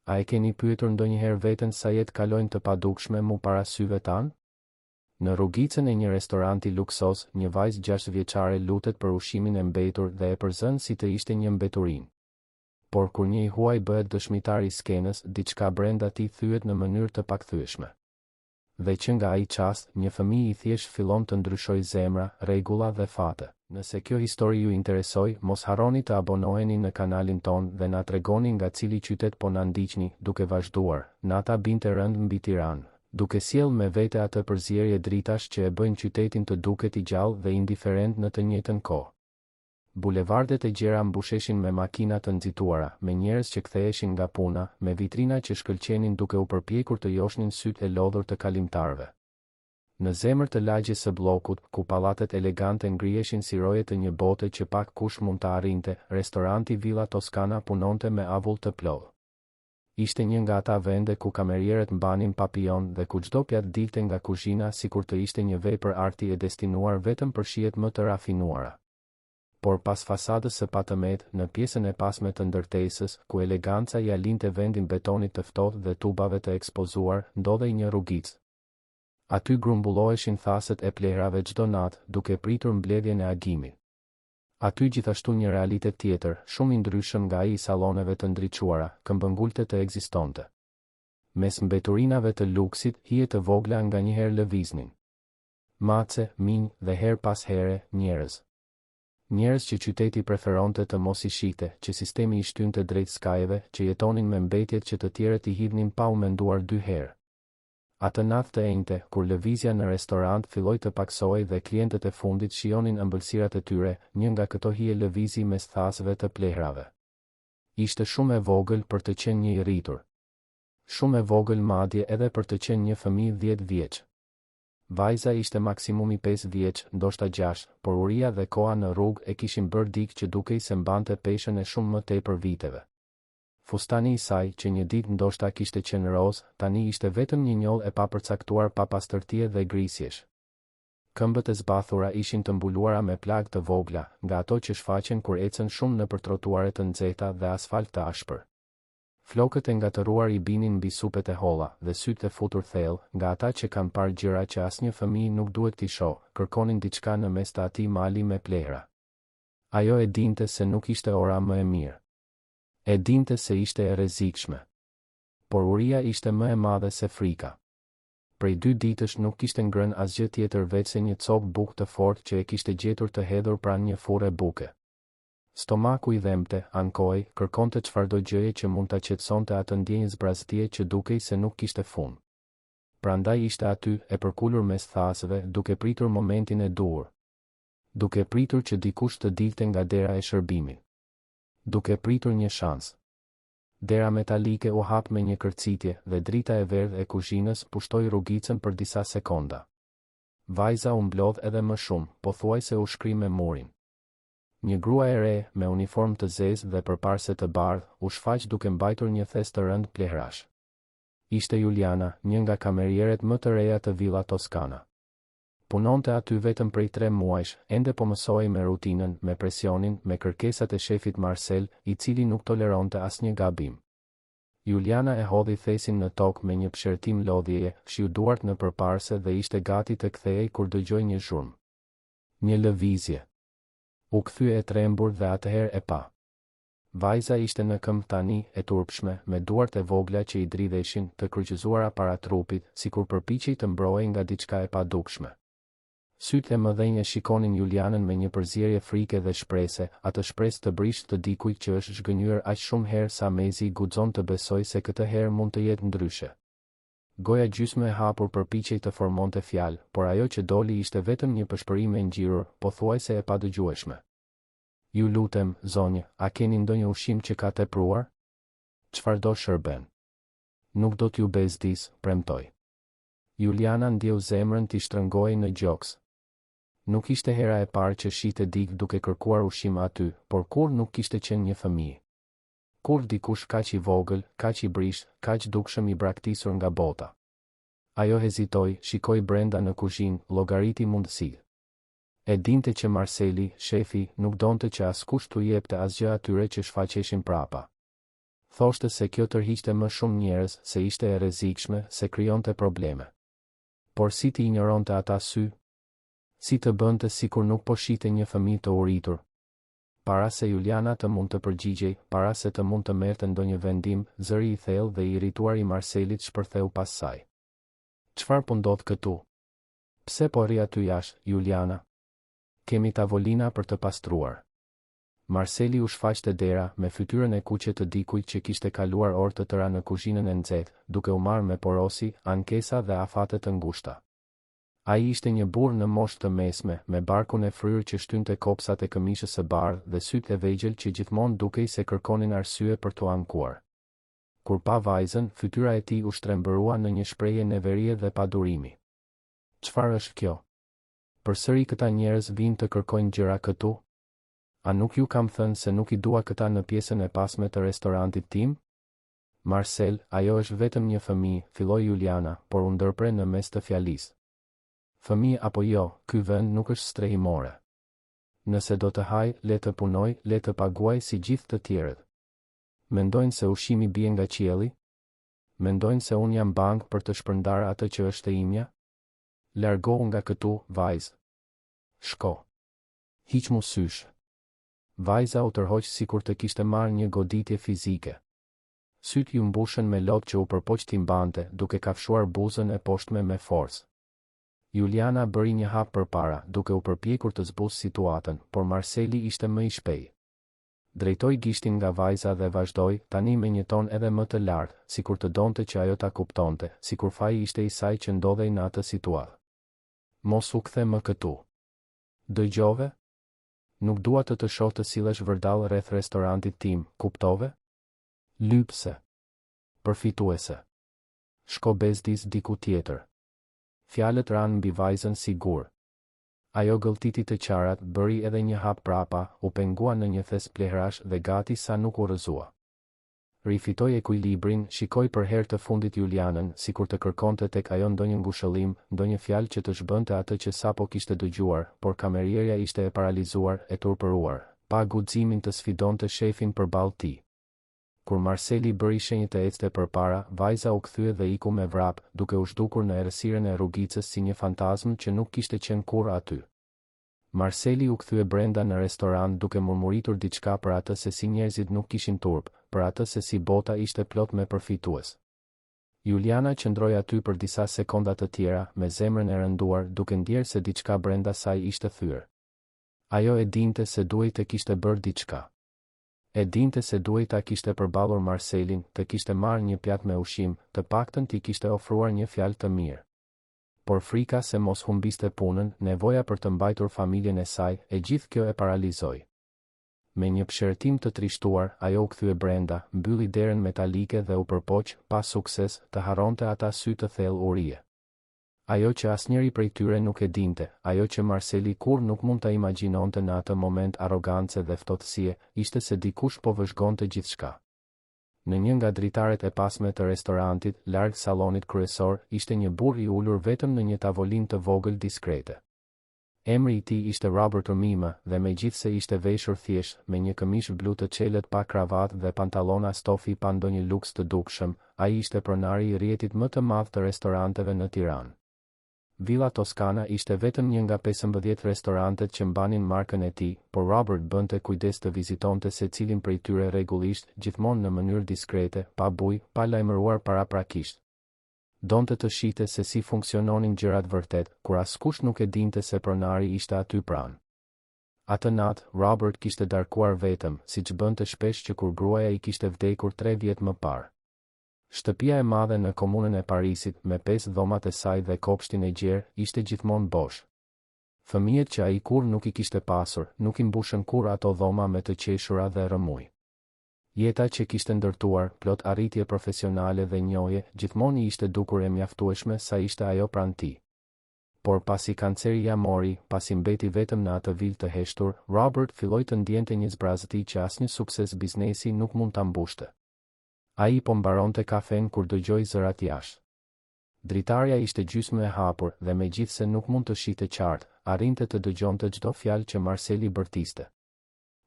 A e keni pyetur ndonjëherë veten sa jetë kalojnë të padukshme mu para syve tanë? Në rrugicën e një restoranti luksos, një vajzë 6 vjeçare lutet për ushimin e mbetur dhe e përzën si të ishte një mbeturinë. Por kur një i huaj bëhet dëshmitar i skenës, diçka brenda tij thyet në mënyrë të pakthyeshme. Dhe që nga ai çast, një fëmijë i thjesht fillon të ndryshojë zemra, rregulla dhe fate. Nëse kjo histori ju interesoj, mos harroni të abonoheni në kanalin ton dhe na tregoni nga cili qytet po na ndiqni, duke vazhduar. Nata binte rënd mbi Tiranë, duke sjell me vete atë përzierje dritash që e bëjnë qytetin të duket i gjallë dhe indiferent në të njëjtën kohë. Bulevardet e gjera mbusheshin me makina të nxituara, me njerëz që ktheheshin nga puna, me vitrina që shkëlqenin duke u përpjekur të joshnin sytë e lodhur të kalimtarëve. Në zemër të lagjes së bllokut, ku pallatet elegante ngriheshin si roje të një bote që pak kush mund ta arrinte, restoranti Villa Toscana punonte me avull të plotë. Ishte një nga ata vende ku kamerierët mbanin papillon dhe ku çdo pjatë dilte nga kuzhina sikur të ishte një vepër arti e destinuar vetëm për shijet më të rafinuara. Por pas fasadës së patëmet, në pjesën e pasme të ndërtesës, ku eleganca ja linte vendin betonit të ftohtë dhe tubave të ekspozuar, ndodhej një rrugicë. Aty grumbulloheshin thaset e plehrave çdo natë, duke pritur mbledhjen e agimit. Aty gjithashtu një realitet tjetër, shumë i ndryshëm nga ai i salloneve të ndriçuara, këmbëngulte të ekzistonte. Mes mbeturinave të luksit, hije të vogla nganjëherë lëviznin. Mace, minj dhe her pas here, njerëz. Njerëz që qyteti preferonte të mos i shite, që sistemi i shtynte drejt skajeve, që jetonin me mbetjet që të tjerët i hidhnin pa u menduar 2 herë. Atë natë të enjte, kur lëvizja në restorant filloi të paksohej dhe klientët e fundit shijonin ëmbëlsirat e tyre, një nga këto hije lëvizi mes thasëve të plehrave. Ishte shumë e vogël për të qenë një i rritur. Shumë e vogël madje edhe për të qenë një fëmijë 10 vjeç. Vajza ishte maksimumi 5 vjeç, ndoshta 6, por uria dhe koha në rrugë e kishin bërë dikë që dukej se mbante peshën e shumë më tepër viteve. Fustani i saj, që një ditë ndoshta kishte qenë roz, tani ishte vetëm një njoll e papërcaktuar pa pastërtie dhe grisjesh. Këmbët e zbathura ishin të mbuluara me plagë të vogla, nga ato që shfaqen kur ecën shumë nëpër trotuare të nxehta dhe asfalt të ashpër. Flokët e ngatëruar i binin mbi supet e holla dhe sytë e futur thellë, nga ata që kanë parë gjëra që asnjë fëmijë nuk duhet t'i shohë, kërkonin diçka në mes të atij mali me plehra. Ajo e dinte se nuk ishte ora më e mirë. E dinte se ishte e rrezikshme. Por uria ishte më e madhe se frika. Prej 2 ditësh nuk kishte ngrënë asgjë tjetër veç se një copë bukë të fortë që e kishte gjetur të hedhur pranë një furre buke. Stomaku i dhemte, ankoi, kërkonte çfarëdo gjëje që mund ta qetësonte atë ndjenjë zbraztie që dukej se nuk kishte fund. Prandaj ishte aty, e përkulur mes thasëve, duke pritur momentin e duhur. Duke pritur që dikush të dilte nga dera e shërbimit. Duke pritur një shans. Dera metalike u hap me një kërcitje dhe drita e verdhë e kuzhinës pushtoi rrugicën për disa sekonda. Vajza u mblodh edhe më shumë, pothuajse u shkri me murin. Një grua e re, me uniformë të zezë dhe përparse të bardhë, u shfaq duke mbajtur një thes të rënd plehrash. Ishte Juliana, një nga kamerieret më të reja të Villa Toscana. Punonte aty vetëm prej 3 muajsh, ende po mësohej me rutinën, me presionin, me kërkesat e shefit Marcel, i cili nuk toleronte asnjë gabim. Juliana e hodhi thesin në tokë me një pshertim lodhjeje, fshiu duart në përparse dhe ishte gati të kthehej kur dëgjoi një zhurmë. Një lëvizje. U kthye e trembur dhe atëherë e pa. Vajza ishte në këmbë tani, e turpshme, me duart e vogla që i dridheshin, të kryqëzuara para trupit, sikur përpiqej të mbrohej nga diçka e padukshme. Sytë e mëdhenj e shikonin Julianën me një përzierje frike dhe shprese, atë shpresë të brisht të dikujt që është zhgënjur aq shumë herë sa mezi guxon të besoj se këtë herë mund të jetë ndryshe. Goja gjysmë e hapur përpiqej të formonte fjalë, por ajo që doli ishte vetëm një pëshpërim e ngjirur, pothuajse e padëgjueshme. Ju lutem, zonjë, a keni ndonjë ushqim që ka tepruar? Çfarëdo shërben. Nuk do t'ju bezdis, premtoj. Juliana ndjeu zemrën t'i shtrëngojë në gjoks. Nuk ishte hera e parë që shite dik duke kërkuar ushqim aty, por kur nuk kishte qenë një fëmijë. Kur dikush kaq i vogël, kaq i brisht, kaq dukshëm i braktisur nga bota. Ajo hezitoi, shikoi brenda në kuzhinë, llogariti mundësi. E dinte që Marceli, shefi, nuk donte që askush t'u jepte asgjë atyre që shfaqeshin prapa. Thoshte se kjo tërhiqte më shumë njerëz, se ishte e rrezikshme, se krijonte probleme. Por si ti injoronte ata sy? Si të bënte sikur nuk po shite një fëmijë të uritur? Para se Juliana të mund të përgjigjej, para se të mund të merrte ndonjë vendim, zëri i thellë dhe i irrituar i Marselit shpërtheu pas saj. Çfarë po ndodh këtu? Pse po rri aty jashtë, Juliana? Kemi tavolina për të pastruar. Marceli u shfaqte dera, me fytyrën e kuqe të dikujt që kishte kaluar orë të tëra në kuzhinën e nxehtë, duke u marrë me porosi, ankesa dhe afate të ngushta. Ai ishte një burr në moshë të mesme, me barkun e fryrë që shtynte kopsat e këmishës së bardhë dhe sytë e vegjël që gjithmonë dukej se kërkonin arsye për t'u ankuar. Kur pa vajzën, fytyra e tij u shtrembërua në një shprehje neverie dhe padurimi. Çfarë është kjo? Përsëri këta njerëz vinë të kërkojnë gjëra këtu? A nuk ju kam thënë se nuk I dua këta në pjesën e pasme të restorantit tim? Marcel, ajo është vetëm një fëmijë, filloi Juliana, por u ndërpre në mes të fjalisë. Fëmijë apo jo, ky vend nuk është strehimore. Nëse do të haj, le të punoj, le të paguaj si gjithë të tjerët. Mendojnë se ushqimi bie nga qielli? Mendojnë se unë jam bank për të shpërndarë atë që është e imja? Largohu nga këtu, vajzë. Shko. Hiq mu sysh. Vajza u tërhoq sikur të kishte marrë një goditje fizike. Syt ju mbushën me lopë që u përpoq t'i mbante, duke kafshuar buzën e poshtme me forcë. Juliana bëri një hap përpara, duke u përpjekur të zbusë situatën, por Marceli ishte më I shpejt. Drejtoi gishtin nga vajza dhe vazhdoi, tani me një ton edhe më të lartë, sikur të donte që ajo ta kuptonte, sikur faji ishte I saj që ndodhej në atë situatë. Mos u kthe më këtu. Dëgjove? Nuk dua të shoh të sillesh vërdall rreth restorantit tim, kuptove? Lypse. Përfituese. Shko bezdis diku tjetër. Fjalët ranë mbi vajzën sigur. Ajo gëlltiti të qarat, bëri edhe një hap prapa, u pengua në një thes plehrash dhe gati sa nuk u rrëzua. Rifitoi ekuilibrin, shikoi për herë të fundit Julianën, sikur të kërkonte tek ajo ndonjë ngushëllim, ndonjë fjalë që të zhbënte atë që sapo kishte dëgjuar, por kamerierja ishte e paralizuar, e turpëruar, pa guximin të sfidonte shefin përballë tij. Kur Marceli bëri shenjë të ecte përpara, vajza u kthye dhe iku me vrap, duke u zhdukur në errësirën e rrugicës si një fantazm që nuk kishte qenë kurrë aty. Marceli u kthye brenda në restoran duke murmuritur diçka për atë se si njerëzit nuk kishin turp, për atë se si bota ishte plot me përfitues. Juliana qëndroi aty për disa sekonda të tjera, me zemrën e rënduar, duke ndjerë se diçka brenda saj ishte thyer. Ajo e dinte se duhej të kishte bërë diçka. E dinte se duhej ta kishte përballur Marcelin, të kishte marrë një pjatë me ushqim, të paktën t'i kishte ofruar një fjalë të mirë. Por frika se mos humbiste punën, nevoja për të mbajtur familjen e saj, e gjithë kjo e paralizoi. Me një pshërtim të trishtuar, ajo u kthye brenda, mbylli derën metalike dhe u përpoq, pa sukses, të harronte ata sy të thellë urie. Ajo që asnjëri prej tyre nuk e dinte, ajo që Marceli kur nuk mund ta imagjinonte në atë moment arrogancë dhe ftohtësie, ishte se dikush po vëzhgonte gjithçka. Në një nga dritaret e pasme të restorantit, larg sallonit kryesor, ishte një burr I ulur vetëm në një tavolinë të vogël diskrete. Emri I tij ishte Robert Omima, dhe megjithse ishte veshur thjesht, me një këmishë blu të çelët pa kravatë dhe pantallona stofi pa ndonjë luks të dukshëm, ai ishte pronari I rrjetit më të madh të restoranteve në Tiranë. Villa Toscana ishte vetëm një nga 15 restorantet që mbanin markën e tij, por Robert bënte kujdes të vizitonte secilin prej tyre rregullisht, gjithmonë në mënyrë diskrete, pa bujë, pa lajmëruar paraprakisht. Donte të shihte se si funksiononin gjërat vërtet, kur askush nuk e dinte se pronari ishte aty pranë. Atë natë, Robert kishte darkuar vetëm, siç bënte shpesh që kur gruaja I kishte vdekur 3 vjet më parë. Shtëpia e madhe në komunën e Parisit, me 5 dhomat e saj dhe kopshtin e gjerë, ishte gjithmonë bosh. Fëmijët që ai kur nuk I kishte pasur, nuk I mbushën kur ato dhoma me të qeshura dhe rëmuj. Jeta që kishte ndërtuar, plot arritje profesionale dhe njohje, gjithmonë I ishte dukur e mjaftueshme sa ishte ajo pranë tij. Por pasi kanceri ja mori, pasi mbeti vetëm në atë vilë të heshtur, Robert filloi të ndjente një zbrazëti që asnjë sukses biznesi nuk mund ta mbushte. Ai po mbaronte kafen kur dëgjoi zërat jashtë. Dritarja ishte gjysmë e hapur dhe megjithse nuk mund të shihte qartë, arrinte të dëgjonte çdo fjalë që Marceli bërtiste.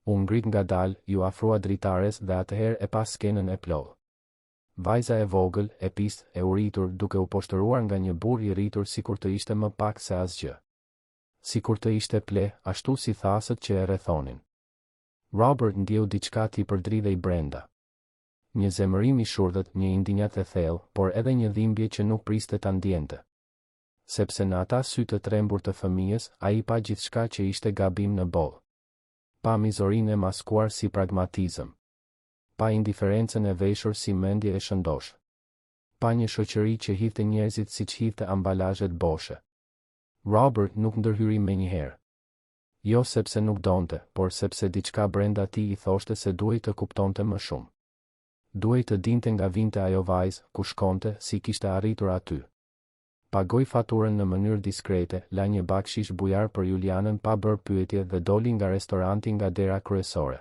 U ngrit ngadalë, ju afrua dritares dhe atëherë e pa skenën e plollë. Vajza e vogël, e pistë, e uritur, duke u poshtëruar nga një burr i rritur sikur të ishte më pak se asgjë. Sikur të ishte ple, ashtu si thasët që e rrethonin. Robert ndjeu diçka tepër dridhej brenda. Një zemërim i shurdhët, një indinjat e thellë, por edhe një dhimbje që nuk priste ta ndjente. Sepse në ata sy të trembur të fëmijës, ai pa gjithçka që ishte gabim në bollë. Pa mizorinë e maskuar si pragmatizëm. Pa indiferencën e veshur si mendje e shëndosh. Pa një shoqëri që hidhte njerëzit siç hidhte ambalazhet boshe. Robert nuk ndërhyri menjëherë. Jo sepse nuk donte, por sepse diçka brenda tij i thoshte se duhej të kuptonte më shumë. Duhej të dinte nga vinte ajo vajzë, ku shkonte, si kishte arritur aty. Pagoi faturën në mënyrë diskrete, la një bakshish bujar për Julianën pa bërë pyetje dhe doli nga restoranti nga dera kryesore.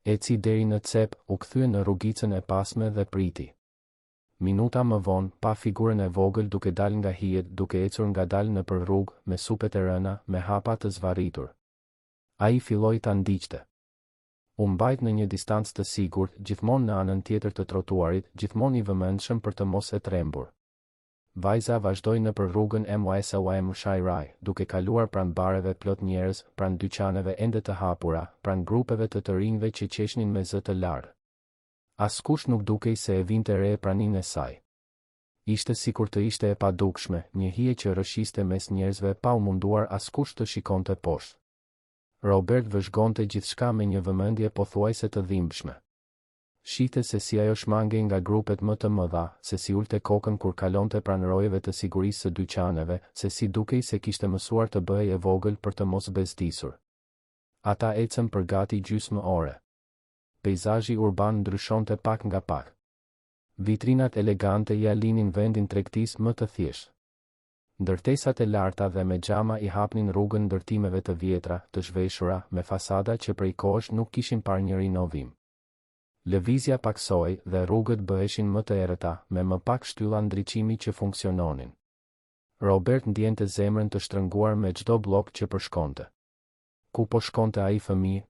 Eci deri në cep, u kthye në rrugicën e pasme dhe priti. Minuta më vonë, pa figurën e vogël duke dalë nga hijet, duke ecur ngadalë nëpër rrugë, me supet e rëna, me hapa të zvarritur. Ai filloi ta ndiqte. U mbajt në një distancë të sigurt, gjithmonë në anën tjetër të trotuarit, gjithmonë i vëmendshëm për të mos e trembur. Vajza vazhdoi nëpër rrugën MYSOM Shairai, duke kaluar pranë bareve plot njerëz, pranë dyqaneve ende të hapura, pranë grupeve të rinjve që qeshnin me zë të larë. Askush nuk dukej se e vinte re praninë e saj. Ishte sikur të ishte e padukshme, një hije që rëshiste mes njerëzve pa u munduar askush të shikonte poshtë. Robert vëzhgonte gjithçka me një vëmendje pothuajse të dhimbshme. Shite se si ajo shmangej nga grupet më të mëdha, se si ulte kokën kur kalonte pranë rojeve të sigurisë së dyqaneve, se si dukej se kishte mësuar të bëhej e vogël për të mos bezdisur. Ata ecën për gati gjysmë ore. Peizazhi urban ndryshonte pak nga pak. Vitrinat elegante ja linin vendin tregtisë më të thjeshtë. Ndërtesat e larta dhe me xhama i hapnin rrugën ndërtimeve të vjetra, të zhveshura, me fasada që prej kohësh nuk kishin parë një rinovim. Lëvizja paksoi dhe rrugët bëheshin më të errëta, me më pak shtylla ndriçimi që funksiononin. Robert ndjente zemrën të shtrënguar me çdo blok që përshkonte. Ku po shkonte ai fëmijë?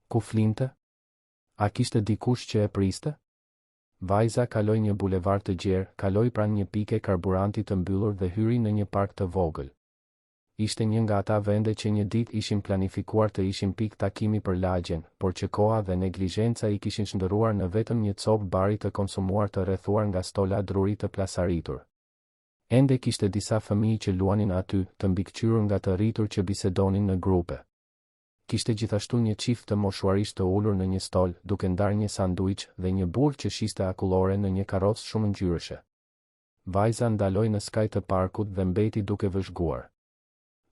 Ku flinte? A kishte dikush që e priste? Vajza kaloi një bulevard të gjerë, kaloi pranë një pike karburanti të mbyllur dhe hyri në një park të vogël. Ishte një nga ata vende që një ditë ishin planifikuar të ishin pikë takimi për lagjen, por që koha dhe neglizhenca i kishin shndërruar në vetëm një copë bari të konsumuar të rrethuar nga stola druri të plasaritur. Ende kishte disa fëmijë që luanin aty, të mbikëqyrur nga të rritur që bisedonin në grupe. Kishte gjithashtu një çift të moshuarish të ulur në një stol, duke ndarë një sanduiç dhe një burr që shiste akullore në një karrocë shumë ngjyrëshe. Vajza ndaloi në skaj të parkut dhe mbeti duke vëzhguar.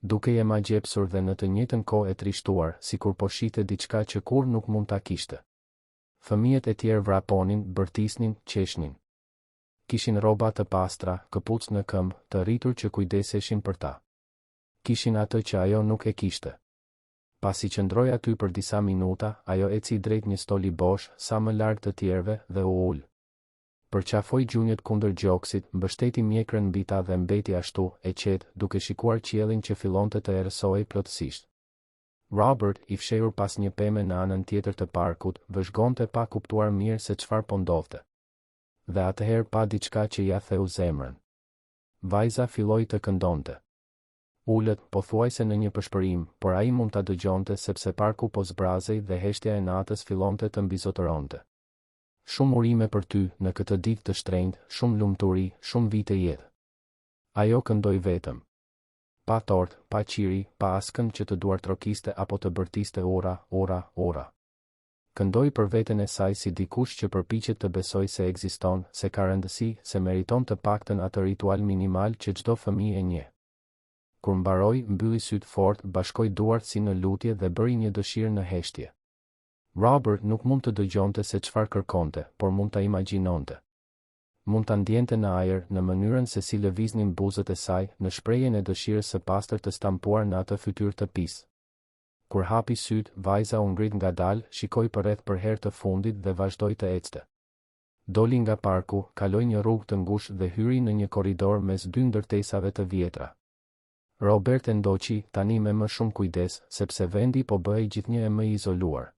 Duke e magjepsur dhe në të njëjtën kohë e trishtuar, sikur po shihte diçka që kur nuk mund ta kishte. Fëmijët e tjerë vraponin, bërtisnin, qeshnin. Kishin rroba të pastra, këpucë në këmbë, të rritur që kujdeseshin për ta. Kishin atë që ajo nuk e kishte. Pasi qëndroi aty për disa minuta, ajo eci drejt një stoli bosh, sa më larg të tjerëve, dhe u ul. Përqafoi gjunjët kundër gjoksit, mbështeti mjekrën mbi ta dhe mbeti ashtu, e qetë, duke shikuar qiellin që fillonte të errësohej plotësisht. Robert, i fshehur pas një peme në anën tjetër të parkut, vëzhgonte pa kuptuar mirë se çfarë po ndodhte. Dhe atëherë pa diçka që ja theu zemrën. Vajza filloi të këndonte. Ulët, pothuajse në një pëshpërim, por ai mund ta dëgjonte sepse parku po zbrazej dhe heshtja e natës fillonte të mbizotëronte. Shumë urime për ty, në këtë ditë të shtrenjtë, shumë lumturi, shumë vite jetë. Ajo këndoi vetëm. Pa tort, pa qiri, pa askënd që të duartrokiste apo të bërtiste ora. Këndoi për veten e saj si dikush që përpiqet të besoj se ekziston, se ka rëndësi, se meriton të paktën atë ritual minimal që çdo fëmijë e njeh. Kur mbaroi, mbylli sytë fort, bashkoi duart si në lutje dhe bëri një dëshirë në heshtje. Robert nuk mund të dëgjonte se çfarë kërkonte, por mund ta imagjinonte. Mund ta ndjente në ajër, në mënyrën se si lëviznin buzët e saj, në shprehjen e dëshirës së pastër të stampuar në atë fytyrë të pisë. Kur hapi sytë, vajza u ngrit ngadalë, shikoi përreth për herë të fundit dhe vazhdoi të ecte. Doli nga parku, kaloi një rrugë të ngushtë dhe hyri në një korridor mes dy ndërtesave të vjetra. Robert e ndoqi, tani me më shumë kujdes, sepse vendi po bëhej gjithnjë e më i izoluar.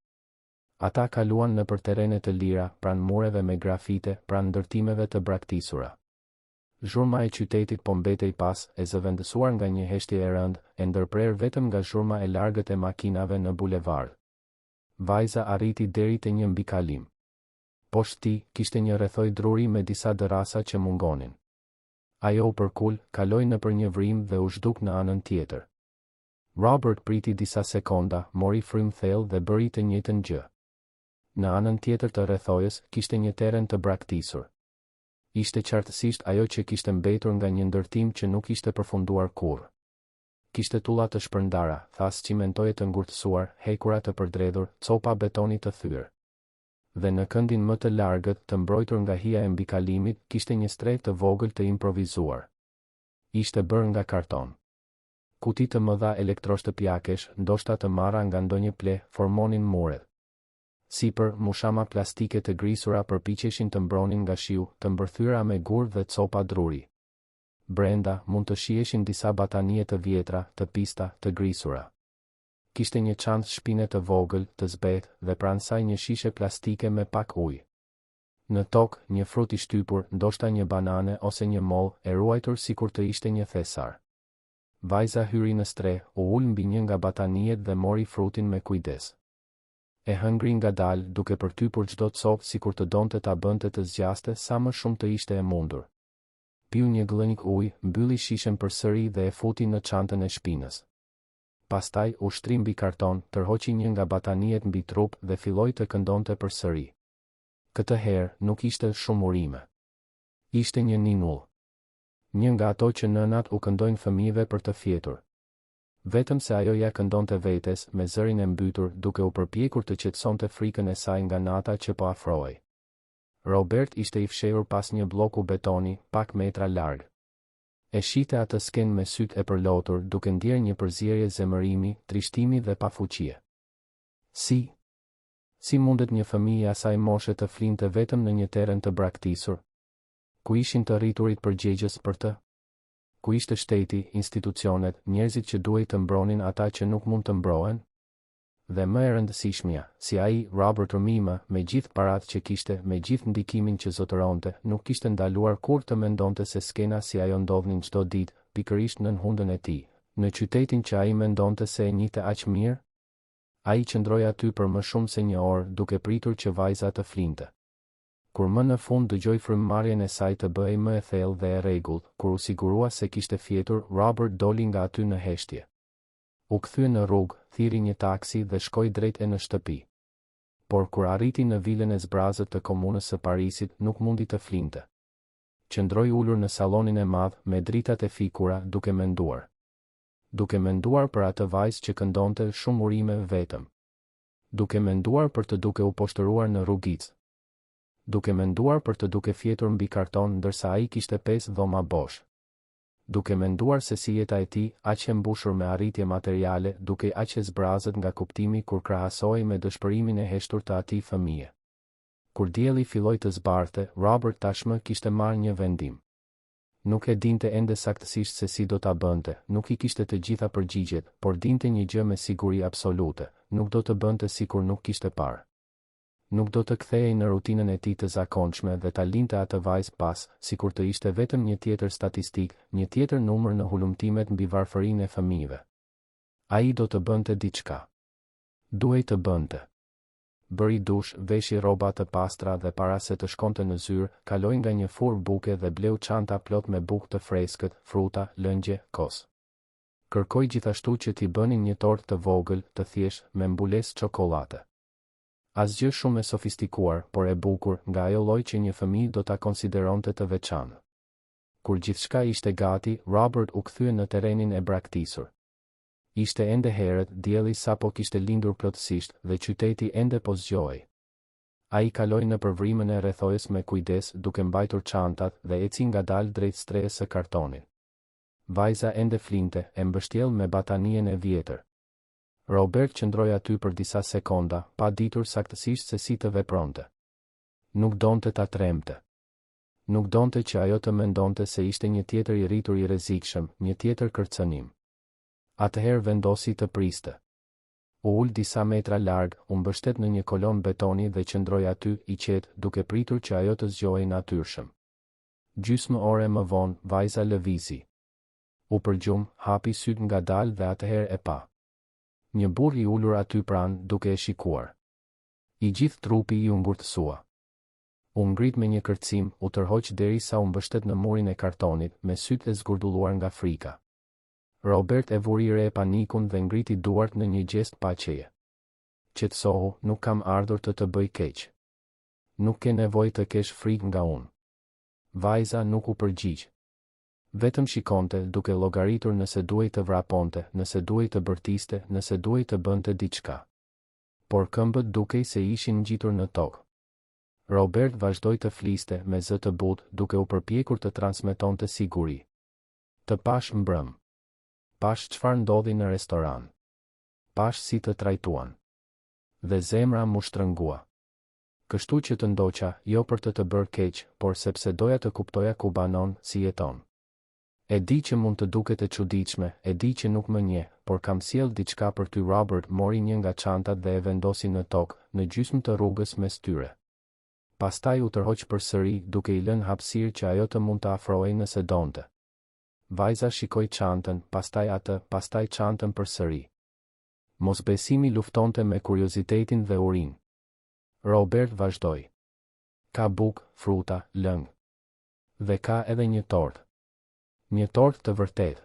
Ata kaluan në për terene të lira, pranë mureve me grafite, pranë ndërtimeve të braktisura. Zhurma e qytetit po mbetej pas, e zëvendësuar nga një heshtje e rëndë, e ndërprer vetëm nga zhurma e largët e makinave në bulevard. Vajza arriti deri te një mbikalim. Poshtë tij kishte një rrethoj druri me disa dërasa që mungonin. Ajo u përkul, kaloi nëpër një vrim dhe u zhduk në anën tjetër. Robert priti disa sekonda, mori frym thellë dhe bëri të njëjtën gjë. Në anën tjetër të rrethojës kishte një teren të braktisur. Ishte qartësisht ajo që kishte mbetur nga një ndërtim që nuk ishte përfunduar kurrë. Kishte tulla të shpërndara, thas cimentoje të ngurtësuar, hekura të përdredhur, copa betoni të thyrë. Dhe në këndin më të largët, të mbrojtur nga hija e mbikalimit, kishte një streh të vogël të improvizuar. Ishte bërë nga karton. Kuti të mëdha elektroshtëpiakesh, ndoshta të marra nga ndonjë ple, formonin muret. Sipër, mushama plastike të grisura përpiqeshin të mbronin nga shiu, të mbërthyra me gur dhe copa druri. Brenda, mund të shiheshin disa batanie të vjetra, të pista, të grisura. Kishte një çantë shpine të vogël, të zbehtë, dhe pranë saj një shishe plastike me pak ujë. Në tokë, një frut i shtypur, ndoshta një banane ose një moll, e ruajtur sikur të ishte një thesar. Vajza hyri në streh, u ul mbi një nga bataniet dhe mori frutin me kujdes. E hëngri ngadalë, duke përtypur çdo copë sikur të donte ta bënte të zgjaste sa më shumë të ishte e mundur. Piu një gllënjë ujë, mbylli shishen përsëri dhe e futi në çantën e shpinës. Pastaj u shtri mbi karton, tërhoqi një nga bataniet mbi trup dhe filloi të këndonte përsëri. Këtë herë nuk ishte shumë urime. Ishte një ninull. Një nga ato që nënat u këndojnë fëmijëve për të fjetur. Vetëm se ajo ja këndonte vetes, me zërin e mbytur, duke u përpjekur të qetësonte frikën e saj nga nata që po afrohej. Robert ishte i fshehur pas një bloku betoni, pak metra larg. E shite atë sken me syt e përlotur, duke ndjerë një përzierje zemërimi, trishtimi dhe pafuqie. Si mundet një fëmijë asaj moshe të flinte vetëm në një teren të braktisur? Ku ishin të rriturit përgjegjës për të? Ku ishte shteti, institucionet, njerëzit që duhej të mbronin ata që nuk mund të mbrohen? Dhe më e rëndësishmja, si ai, Robert Mima, me gjithë paratë që kishte, me gjithë ndikimin që zotëronte, nuk kishte ndaluar kur të mendonte se skena si ajo ndodhnin çdo ditë, pikërisht nën hundën e tij, në qytetin që ai mendonte se e njihte aq mirë. Ai qëndroi aty për më shumë se një orë, duke pritur që vajza të flinte. Kur më në fund dëgjoi frymëmarrjen e saj të bëhej më e thellë dhe e rregullt, kur u sigurua se kishte fjetur, Robert doli nga aty në heshtje. U kthye në rrugë, thiri një taksi dhe shkoi drejt e në shtëpi. Por kur arriti në vilën e zbrazët të komunës së Parisit, nuk mundi të flinte. Qëndroi ulur në sallonin e madh, me dritat e fikura, duke menduar. Duke menduar për atë vajzë që këndonte shumë urime vetëm. Duke menduar për të duke u poshtëruar në rrugicë. Duke menduar për të duke fjetur mbi karton ndërsa ai kishte 5 dhoma bosh. Duke menduar se si jeta e tij, aq e mbushur me arritje materiale, duke aq e zbrazët nga kuptimi kur krahasohej me dëshpërimin e heshtur të atij fëmije. Kur dielli filloi të zbardhte, Robert tashmë kishte marrë një vendim. Nuk e dinte ende saktësisht se si do ta bënte, nuk I kishte të gjitha përgjigjet, por dinte një gjë me siguri absolute, nuk do të bënte sikur nuk kishte parë. Nuk do të kthehej në rutinën e tij të zakonshme dhe ta linte atë vajzë pas, sikur të ishte vetëm një tjetër statistik, një tjetër numër në hulumtimet mbi varfërinë e fëmijëve. Ai do të bënte diçka. Duhej të bënte. Bëri dush, veshi rroba të pastra dhe para se të shkonte në zyrë, kaloi nga një furrë buke dhe bleu çanta plot me bukë të freskët, fruta, lëngje, kos. Kërkoi gjithashtu që t'i bënin një tortë të vogël, të thjeshtë, me mbulesë çokoladate. Asgjë shumë e sofistikuar, por e bukur, nga ajo lloj që një fëmijë do ta konsideronte të veçantë. Kur gjithçka ishte gati, Robert u kthye në terrenin e braktisur. Ishte ende herët, dielli sapo kishte lindur plotësisht dhe qyteti ende po zgjohej. Ai kaloi në përvrimën e rrethojës me kujdes, duke mbajtur çantat dhe eci ngadalë drejt strehës së kartonit. Vajza ende flinte, e mbështjell me batanien e vjetër. Robert qëndroi aty për disa sekonda, pa ditur saktësisht se si të vepronte. Nuk donte ta tremte. Nuk donte që ajo të mendonte se ishte një tjetër I rritur I rrezikshëm, një tjetër kërcënim. Atëherë vendosi të priste. U ul disa metra larg, u mbështet në një kolon betoni dhe qëndroi aty i qetë, duke pritur që ajo të zgjohej natyrshëm. Gjysmë ore më vonë, vajza lëvizi. U përgjum, hapi syt ngadalë dhe atëherë e pa. Një burr i ulur aty pranë, duke e shikuar. I gjithë trupi i u ngurtësua. U ngrit me një kërcim, u tërhoq derisa u mbështet në murin e kartonit, me sytë e zgurdulluar nga frika. Robert e vuri re panikun dhe ngriti duart në një gjest paqeje. Qetësohu, nuk kam ardhur të bëj keq. Nuk ke nevojë të kesh frikë nga unë. Vajza nuk u përgjigj. Vetëm shikonte, duke llogaritur nëse duhej të vraponte, nëse duhej të bërtiste, nëse duhej të bënte diçka. Por këmbët dukej se ishin ngjitur në tokë. Robert vazhdoi të fliste me zë të butë, duke u përpjekur të transmetonte siguri. Të pash mbrëm. Pash çfarë ndodhi në restoran. Pash si të trajtuan. Dhe zemra mu shtrëngua. Kështu që të ndoqa, jo për të bërë keq, por sepse doja të kuptoja ku banon, si jeton. E di që mund të duket e çuditshme, e di që nuk më njeh, por kam sjell diçka për ty. Robert mori një nga çantat dhe e vendosi në tokë, në gjysmë të rrugës mes tyre. Pastaj u tërhoq përsëri, duke i lënë hapësirë që ajo të mund të afrohej nëse donte. Vajza shikoi çantën, pastaj atë, pastaj çantën përsëri. Mosbesimi luftonte me kuriozitetin dhe urinë. Robert vazhdoi. Ka bukë, fruta, lëng. Dhe ka edhe një tortë. Një tortë të vërtetë.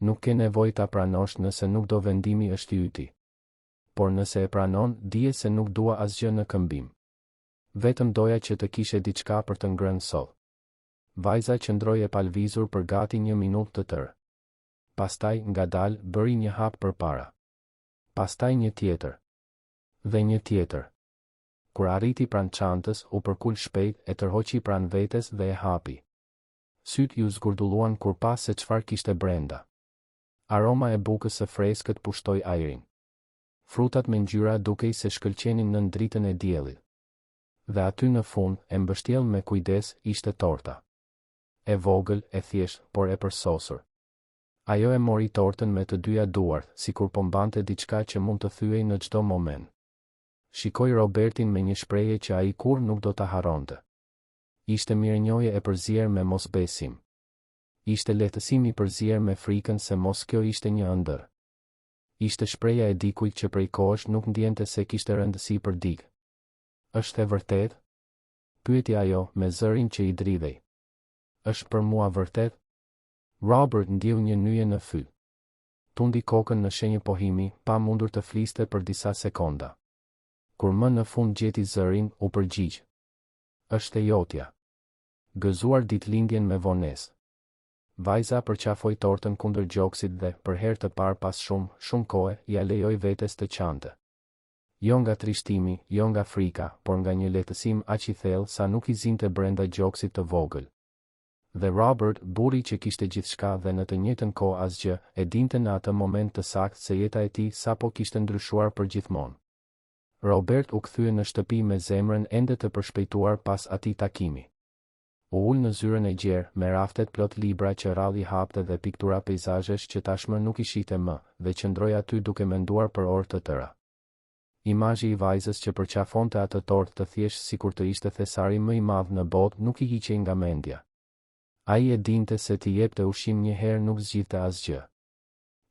Nuk ke nevojë ta pranosh nëse nuk do, vendimi është i yti. Por nëse e pranon, dije se nuk dua asgjë në këmbim. Vetëm doja që të kishe diçka për të ngrënë sot. Vajza qëndroi e palvizur për gati një minutë të tërë. Pastaj, ngadalë, bëri një hap përpara. Pastaj një tjetër. Dhe një tjetër. Kur arriti pranë çantës, u përkul shpejt, e tërhoqi pranë vetes dhe e hapi. Syt ju zgurdulluan kur pa se çfarë kishte brenda. Aroma e bukës së freskët pushtoi ajrin. Frutat me ngjyra dukej se shkëlqenin nën dritën e diellit. Dhe aty në fund, e mbështjell me kujdes, ishte torta. E vogël, e thjesht, por e përsosur. Ajo e mori tortën me të dyja duart, sikur po mbante diçka që mund të thyej në çdo moment. Shikoi Robertin me një shprehje që ai kur nuk do ta harronte. Ishte mirënjohje e përzier me mosbesim. Ishte lehtësim i përzier me frikën se mos kjo ishte një ëndër. Ishte shpreha e dikujt që prej kohësh nuk ndjente se kishte rëndësi për dikë. Është e vërtet? Pyeti ajo, me zërin që i dridhej. Është për mua vërtet? Robert ndjeu një nyje në fy. Tundi kokën në shenjë pohimi, pa mundur të fliste për disa sekonda. Kur më në fund gjeti zërin, u përgjigj. Është e jotja. Gëzuar ditëlindjen me vonesë. Vajza përqafoi tortën kundër gjoksit dhe, për herë të parë pas shumë kohe, ja lejoi vetes të qante. Jo nga trishtimi, jo nga frika, por nga një lehtësim aq i thellë sa nuk i zinte brenda gjoksit të vogël. Dhe Robert, burri që kishte gjithçka dhe në të njëjtën kohë asgjë, e dinte në atë moment të saktë se jeta e tij sapo kishte ndryshuar përgjithmonë. Robert u kthye në shtëpi me zemrën ende të përshpejtuar pas atij takimi. U ul në zyrën e gjerë, me raftet plot libra që rralli hapte dhe piktura peizazhesh që tashmë nuk i shite më, dhe qëndroi aty duke menduar për orë të tëra. Imazhi i vajzës që përqafonte atë tortë të thjeshtë sikur të ishte thesari më i madh në botë nuk i hiqej nga mendja. Ai e dinte se t'i jepte ushqim një herë nuk zgjidhte asgjë.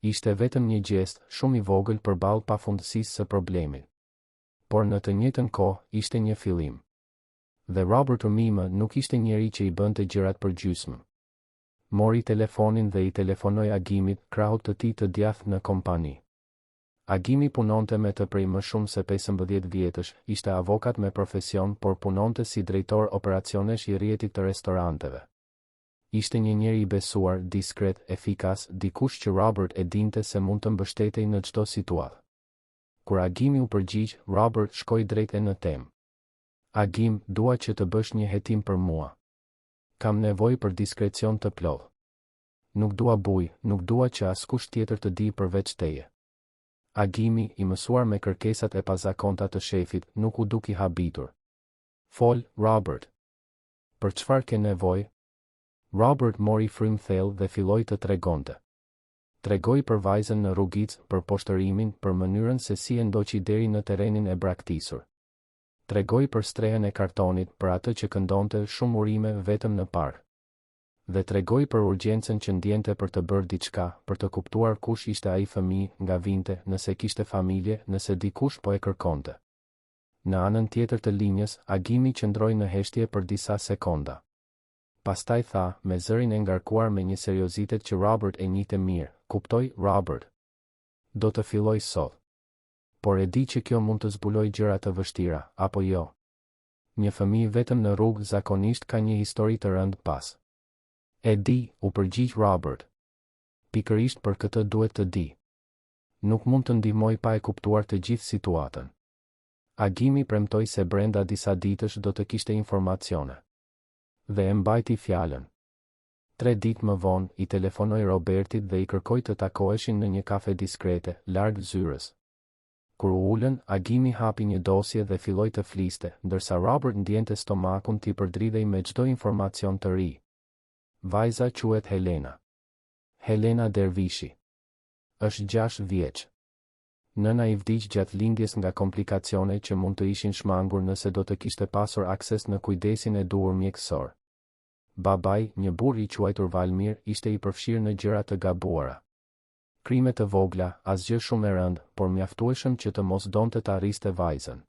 Ishte vetëm një gjest, shumë i vogël përballë pafundësisë së problemit. Por në të njëjtën kohë, ishte një fillim. Dhe Robert Mime nuk ishte njeri që i bënte gjërat për gjysmë. Mori telefonin dhe i telefonoi Agimit, krahut të tij të djathtë në kompani. Agimi punonte me të prej më shumë se 15 vjetësh, ishte avokat me profesion, por punonte si drejtor operacionesh i rrjetit të restoranteve. Ishte një njeri i besuar, diskret, efikas, dikush që Robert e dinte se mund të mbështetej në çdo situatë. Kur Agimi u përgjigj, Robert shkoi drejt në temë. Agim, dua që të bësh një hetim për mua. Kam nevojë për diskrecion të plotë. Nuk dua bujë, nuk dua që askush tjetër të di përveç teje. Agimi, i mësuar me kërkesat e pazakonta të shefit, nuk u duk i habitur. Fol, Robert. Për çfarë ke nevojë? Robert mori frym thellë dhe filloi të tregonte. Tregoi për vajzën në rrugicë, për poshtërimin, për mënyrën se si e ndoqi deri në terrenin e braktisur. Tregoi për strehën e kartonit, për atë që këndonte shumë urime vetëm në parë. Dhe tregoi për urgjencën që ndjente për të bërë diçka, për të kuptuar kush ishte ai fëmijë, nga vinte, nëse kishte familje, nëse dikush po e kërkonte. Në anën tjetër të linjës, Agimi qëndroi në heshtje për disa sekonda. Pastaj tha, me zërin e ngarkuar me një seriozitet që Robert e njihte mirë, kuptoj, Robert. Do të filloj sot. Por e di që kjo mund të zbuloj gjëra të vështira, apo jo? Një fëmijë vetëm në rrugë zakonisht ka një histori të rëndë pas. E di, u përgjigj Robert. Pikërisht për këtë duhet të di. Nuk mund të ndihmoj pa e kuptuar të gjithë situatën. Agimi premtoi se brenda disa ditësh do të kishte informacione. Dhe e mbajti fjalën. 3 ditë më vonë, i telefonoi Robertit dhe i kërkoi të takoheshin në një kafe diskrete, larg zyrës. Kur u ulën, Agimi hapi një dosje dhe filloi të fliste, ndërsa Robert ndjente stomakun t'i përdridhej me çdo informacion të ri. Vajza quhet Helena. Helena Dervishi. Është 6 vjeç. Nëna i vdiq gjatë lindjes nga komplikacione që mund të ishin shmangur nëse do të kishte pasur akses në kujdesin e duhur mjekësor. Babai, një burr i quajtur Valmir, ishte i përfshirë në gjëra të gabuara. Krime të vogla, asgjë shumë e rëndë, por mjaftueshëm që të mos donte të arriste vajzën.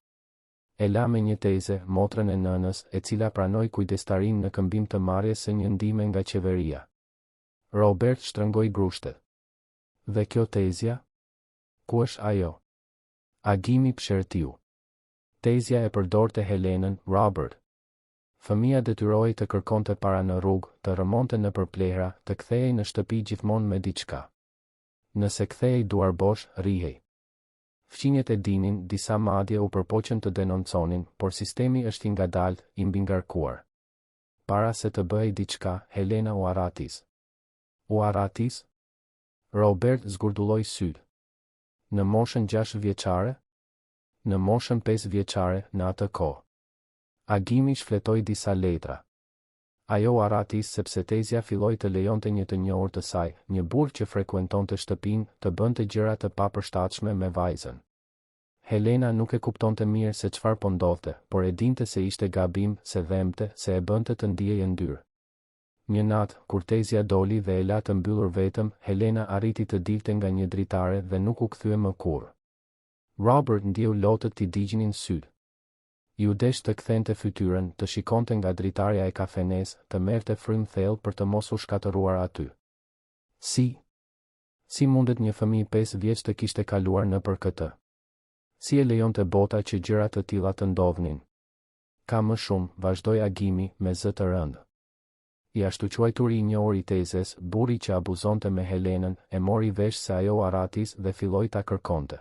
E la me një teze, motrën e nënës, e cila pranoi kujdestarinë në këmbim të marrjes së një ndihme nga qeveria. Robert shtrëngoi grushtet. Dhe kjo tezja? Ku është ajo? Agimi pëshertiu. Tezja e përdorte Helenën, Robert. Fëmia detyrohej të kërkonte para në rrugë, të rëmonte në përplehra, të kthehej në shtëpi gjithmonë me diçka. Nëse kthehej duar bosh, rrihej. Fqinjet e dinin, disa madje u përpoqën të denonconin, por sistemi është i ngadalt, i mbingarkuar. Para se të bëhej diçka, Helena u arratis. U arratis? Robert zgurdulloi sytë. Në moshën 6 vjeçare? Në moshën 5 vjeçare, në atë kohë. Agimi shfletoi disa letra. Ajo u arratis sepse tezja filloi të lejonte një të njohur të saj, një burr që frekuentonte shtëpinë, të bënte gjëra të papërshtatshme me vajzën. Helena nuk e kuptonte mirë se çfarë po ndodhte, por e dinte se ishte gabim, se dhemte, se e bënte të ndiej ndyrë. Një natë, kur tezja doli dhe e la të mbyllur vetëm, Helena arriti të dilte nga një dritare dhe nuk u kthye më kurrë. Robert ndjeu lotët t'i digjnin sytë. Ju desh të kthente fytyrën, të shikonte nga dritarja e kafenes, të merrte frym thellë për të mos u shkatëruar aty. Si mundet një fëmijë 5 vjeç të kishte kaluar nëpër këtë? Si e lejonte bota që gjëra të tilla të ndodhnin? Ka më shumë, vazhdoi Agimi me zë të rëndë. I ashtu quajturi i njohur i tezes, burri që abuzonte me Helenën, e mori vesh se ajo arratis dhe filloi ta kërkonte.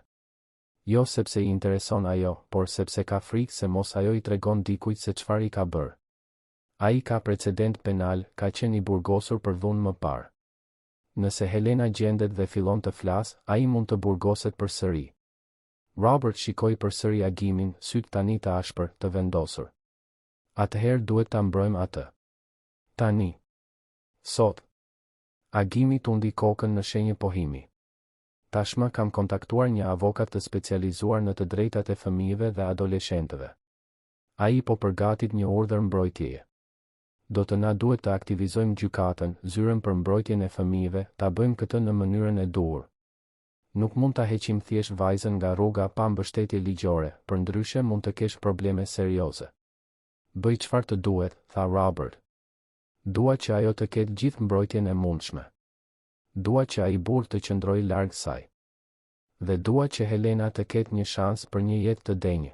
Jo sepse i intereson ajo, por sepse ka frikë se mos ajo i tregon dikujt se çfarë i ka bërë. Ai ka precedent penal, ka qenë i burgosur për dhunë më parë. Nëse Helena gjendet dhe fillon të flas, ai mund të burgoset përsëri. Robert shikoi përsëri Agimin, syt tani të ashpër, të vendosur. Atëherë duhet ta mbrojmë atë. Tani. Sot. Agimi tundi kokën në shenjë pohimi. Tashmë kam kontaktuar një avokat të specializuar në të drejtat e fëmijëve dhe adoleshentëve. Ai po përgatit një urdhër mbrojtjeje. Do të na duhet të aktivizojmë gjykatën, zyrën për mbrojtjen e fëmijëve, ta bëjmë këtë në mënyrën e duhur. Nuk mund ta heqim thjesht vajzën nga rruga pa mbështetje ligjore, përndryshe mund të kesh probleme serioze. Bëj çfarë të duhet, tha Robert. Dua që ajo të ketë gjithë mbrojtjen e mundshme. Dua që ai burr të qëndrojë larg saj. Dhe dua që Helena të ketë një shans për një jetë të denjë.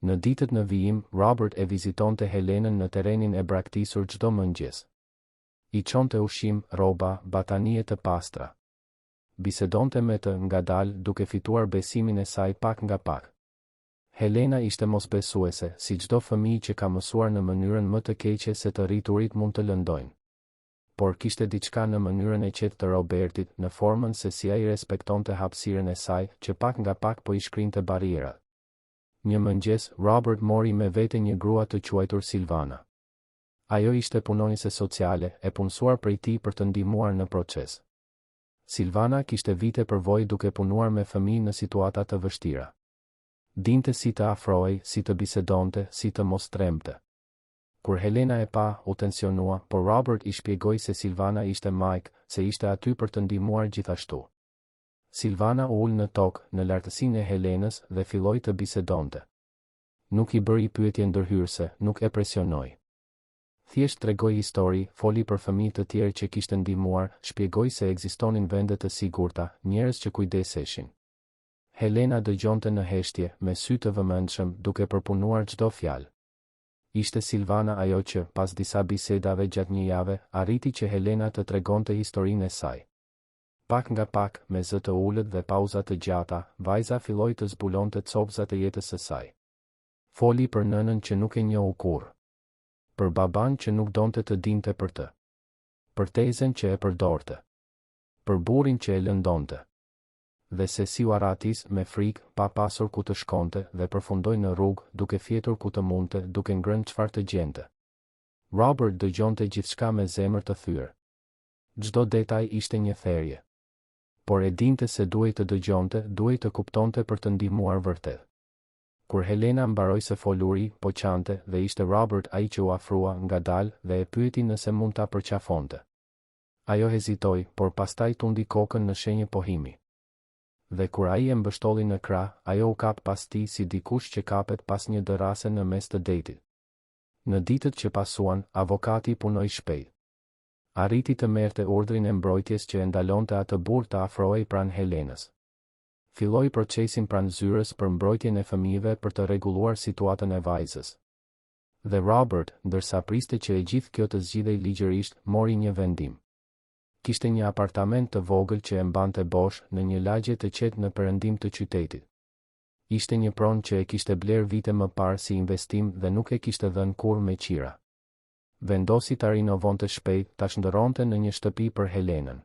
Në ditët në vijim, Robert e vizitonte Helenën në terrenin e braktisur çdo mëngjes. I çonte ushqim, rroba, batanie të pastra. Bisedonte me të ngadalë duke fituar besimin e saj pak nga pak. Helena ishte mosbesuese, si çdo fëmijë që ka mësuar në mënyrën më të keqe se të rriturit mund të lëndojnë. Por kishte diçka në mënyrën e qetë të Robertit, në formën se si ai respektonte hapësirën e saj, që pak nga pak po i shkrinte barrierat. Një mëngjes, Robert mori me vete një grua të quajtur Silvana. Ajo ishte punonjëse sociale, e punësuar prej tij për të ndihmuar në proces. Silvana kishte vite përvojë duke punuar me fëmijë në situata të vështira. Dinte si të afrohej, si të bisedonte, si të mos tremte. Kur Helena e pa, u tensionua, por Robert I shpjegoi se Silvana ishte majk, se ishte aty për të ndihmuar gjithashtu. Silvana u ul në tokë, në lartësinë e Helenës dhe filloi të bisedonte. Nuk I bëri pyetje ndërhyrëse, nuk e presionoi. Thjesht tregoi histori, foli për fëmijë të tjerë që kishte ndihmuar, shpjegoi se ekzistonin vende të sigurta, njerëz që kujdeseshin. Helena dëgjonte në heshtje, me sy të vëmendshëm, duke përpunuar çdo fjalë. Ishte Silvana ajo që, pas disa bisedave gjatë një jave, arriti që Helena të tregonte historinë e saj. Pak nga pak, me zë të ulët dhe pauza të gjata, vajza filloi të zbulonte copëzat e jetës së saj. Foli për nënën që nuk e njohu kurrë. Për baban që nuk donte të dinte për të. Për tezen që e përdorte. Për burrin që e lëndonte. Dhe se si u aratis me frikë, pa pasur ku të shkonte dhe përfundoi në rrugë, duke fjetur ku të mundte, duke ngrënë çfarë të gjente. Robert dëgjonte gjithçka me zemër të thyer. Çdo detaj ishte një therje. Por e dinte se duhej të dëgjonte, duhej të kuptonte për të ndihmuar vërtet. Kur Helena mbaroi së foluri, po qante dhe ishte Robert ai që u afrua ngadalë dhe e pyeti nëse mund ta përqafonte. Ajo hezitoi, por pastaj tundi kokën në shenjë pohimi. Dhe kur ai e mbështolli në krah, ajo u kap pas tij si dikush që kapet pas një dërase në mes të detit. Në ditët që pasuan, avokati punoi shpejt. Arriti të merrte urdhrin e mbrojtjes që e ndalonte atë burr të afrohej pranë Helenës. Filloi procesin pranë zyrës për mbrojtjen e fëmijëve për të rregulluar situatën e vajzës. Dhe Robert, ndërsa priste që e gjithë kjo të zgjidhej ligjërisht, mori një vendim. Kishte një apartament të vogël që e mbante bosh në një lagje të qetë në perëndim të qytetit. Ishte një pronë që e kishte bler vite më parë si investim dhe nuk e kishte dhënë kurrë me qira. Vendosi ta rinovonte shpejt, ta shndërronte në një shtëpi për Helenën.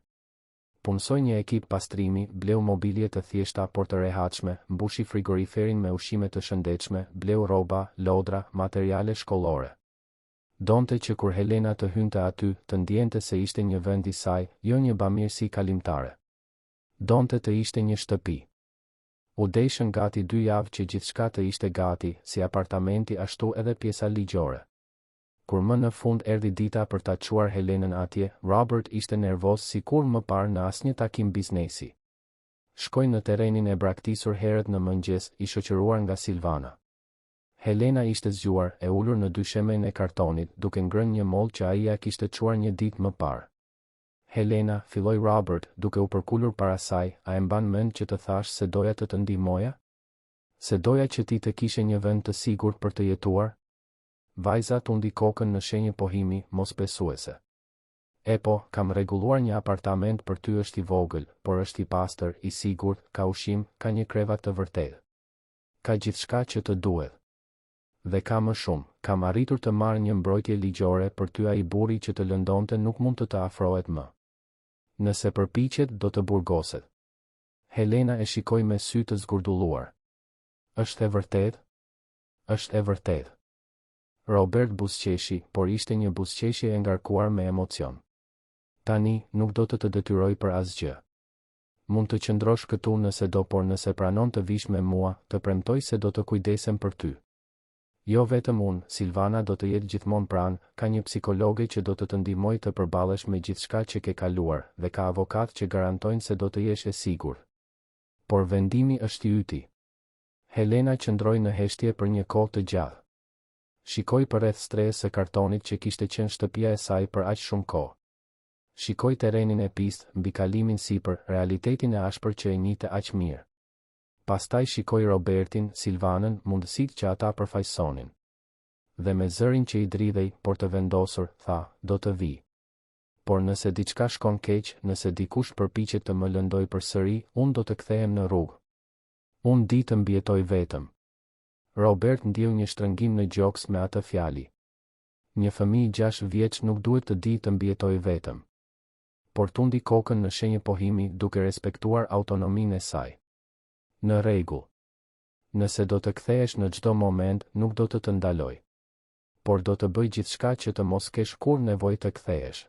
Punësoi një ekip pastrimi, bleu mobilje të thjeshta por të rehatshme, mbushi frigoriferin me ushqime të shëndetshme, bleu rroba, lodra, materiale shkollore. Donte që kur Helena të hynte aty, të ndjente se ishte një vend I saj, jo një bamirësi kalimtare. Donte të ishte një shtëpi. U deshën gati 2 javë që gjithçka të ishte gati, si apartamenti ashtu edhe pjesa ligjore. Kur më në fund erdhi dita për ta çuar Helenën atje, Robert ishte nervoz si kur më parë në asnjë takim biznesi. Shkoi në terrenin e braktisur herët në mëngjes, I shoqëruar nga Silvana. Helena ishte zgjuar, e ulur në dyshemen e kartonit, duke ngrënë një mollë që ai ja kishte çuar një ditë më parë. Helena, filloi Robert, duke u përkulur para saj, a e mban mend që të thash se doja të ndihmoja? Se doja që ti të kishe një vend të sigurt për të jetuar? Vajza tundi kokën në shenjë pohimi, mos besuese. E po, kam rregulluar një apartament për ty, është I vogël, por është I pastër, I sigurt, ka ushqim, ka një krevat të vërtetë. Ka gjithçka që të duhet. Dhe ka më shumë, kam arritur të marr një mbrojtje ligjore për ty, ai burri që të lëndonte nuk mund të afrohet më. Nëse përpiqet, do të burgoset. Helena e shikoi me sy të zgurdulluar. Është e vërtetë? Është e vërtetë. Robert buzëqeshi, por ishte një buzëqeshje e ngarkuar me emocion. Tani, nuk do të detyroj për asgjë. Mund të qëndrosh këtu nëse do, por nëse pranon të vish me mua, të premtoj se do të kujdesem për ty. Jo vetëm unë, Silvana do të jetë gjithmonë pranë, ka një psikologe që do të ndihmoj të përballesh me gjithçka që ke kaluar, dhe ka avokat që garantojnë se do të jesh e sigurt. Por vendimi është I yti. Helena qëndroi në heshtje për një kohë të gjatë. Shikoi përreth strehes së kartonit që kishte qenë shtëpia e saj për aq shumë kohë. Shikoi terrenin e pistë, mbi kalimin sipër, realitetin e ashpër që e njihte aq mirë. Pastaj shikoi Robertin, Silvanën, mundësitë që ata përfaqësonin. Dhe me zërin që I dridhej, por të vendosur, tha, do të vi. Por nëse diçka shkon keq, nëse dikush përpiqet të më lëndoj përsëri, unë do të kthehem në rrugë. Unë di të mbijetoj vetëm. Robert ndjeu një shtrëngim në gjoks me atë fjali. Një fëmijë 6 vjeç nuk duhet të di të mbijetoj vetëm. Por tundi kokën në shenjë pohimi duke respektuar autonominë e saj. Në rregull. Nëse do të kthehesh në çdo moment, nuk do të ndaloj. Por do të bëj gjithçka që të mos kesh kur nevojë të kthehesh.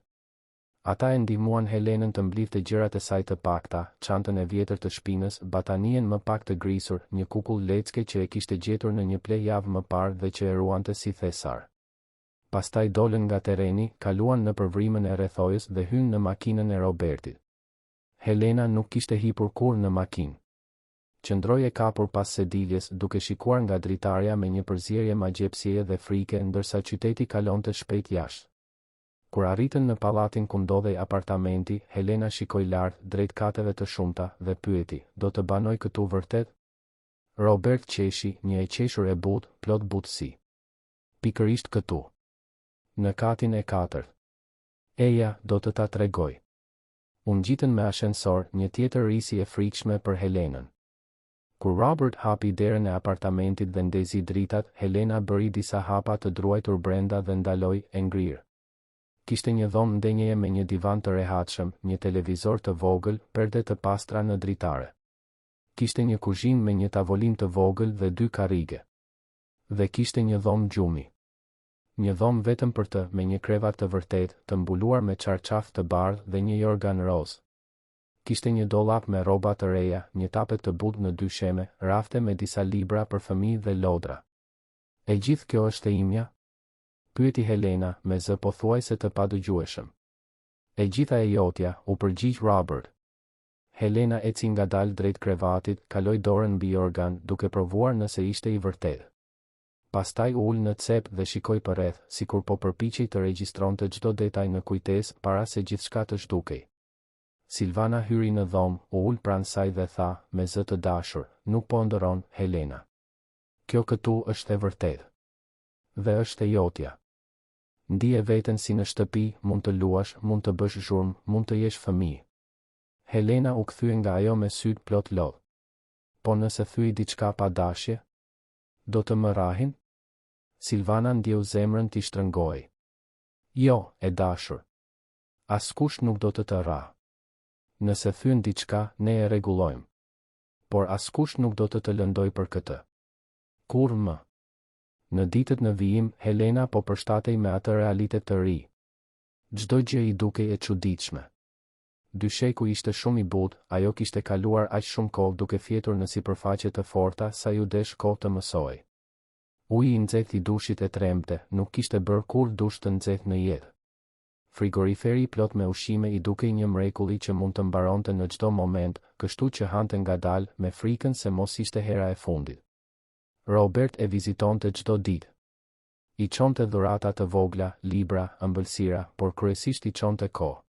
Ata e ndihmuan Helenën të mblidhte gjërat e saj të pakta, çantën e vjetër të shpinës, batanien më pak të grisur, një kukull lecke që e kishte gjetur në një ple javë më parë dhe që e ruante si thesar. Pastaj dolën nga terreni, kaluan në përvrimën e rrethojës dhe hyn në makinën e Robertit. Helena nuk kishte hipur kurrë në makinë. Qëndroi e kapur pas sediljes, duke shikuar nga dritarja me një përzierje magjepsieje dhe frike, ndërsa qyteti kalonte shpejt jashtë. Kur arritën në pallatin ku ndodhej apartamenti, Helena shikoi lart drejt kateve të shumta dhe pyeti: "Do të banoj këtu vërtet?" Robert qeshi, një e qeshur e butë, plot butësi. "Pikërisht këtu. Në katin e 4. Eja, do të ta tregoj." U ngjitën me ashensor, një tjetër risi e frikshme për Helenën. Kur Robert hapi derën e apartamentit dhe ndezi dritat, Helena bëri disa hapa të druajtur brenda dhe ndaloi e ngrirë. Kishte një dhomë ndenjeje me një divan të rehatshëm, një televizor të vogël, perde të pastra në dritare. Kishte një kuzhinë me një tavolinë të vogël dhe 2 karrige. Dhe kishte një dhomë gjumi. Një dhomë vetëm për të, me një krevat të vërtet, të mbuluar me çarçaf të bardhë dhe një jorgan roz. Kishte një dollap me rroba të reja, një tapet të butë në 2 sheme, rafte me disa libra për fëmijë dhe lodra. "E gjithë kjo është e imja?" pyeti Helena, me zë pothuajse të padëgjueshëm. "E gjitha e jotja," u përgjigj Robert. Helena eci ngadalë drejt krevatit, kaloi dorën mbi organ, duke provuar nëse ishte i vërtetë. Pastaj ul në cep dhe shikoi përreth, sikur po përpiqej të regjistronte çdo detaj në kujtesë para se gjithçka të zhdukej. Silvana hyri në dhomë, u ul pranë saj dhe tha, me zë të dashur: "Nuk po ndëron, Helena. Kjo këtu është e vërtetë. Dhe është e jotja. Ndije veten si në shtëpi, mund të luash, mund të bësh zhurmë, mund të jesh fëmijë." Helena u kthye nga ajo me syt plot lodh. "Po nëse thyej diçka pa dashje? Do të më rahin?" Silvana ndjeu zemrën t'i shtrëngoi. "Jo, e dashur. Askush nuk do të rrah. Nëse thyen diçka, ne e rregullojmë. Por askush nuk do të lëndoj për këtë. Kurrë më." Në ditët në vijim, Helena po përshtatej me atë realitet të ri. Çdo gjë i dukej e çuditshme. Dysheku ishte shumë i butë, ajo kishte kaluar aq shumë kohë duke fjetur në sipërfaqe të forta sa ju desh kohë të mësoj. Uji i nxehtë i dushit e trembte, nuk kishte bërë kurrë dush të nxehtë në jetë. Frigoriferi plot me ushqime i dukej një mrekulli që mund të mbaronte në çdo moment, kështu që hante ngadalë, me frikën se mos ishte hera e fundit. Robert e vizitonte çdo ditë. I çonte dhurata të vogla, libra, ëmbëlsira, por kryesisht i çonte kohë.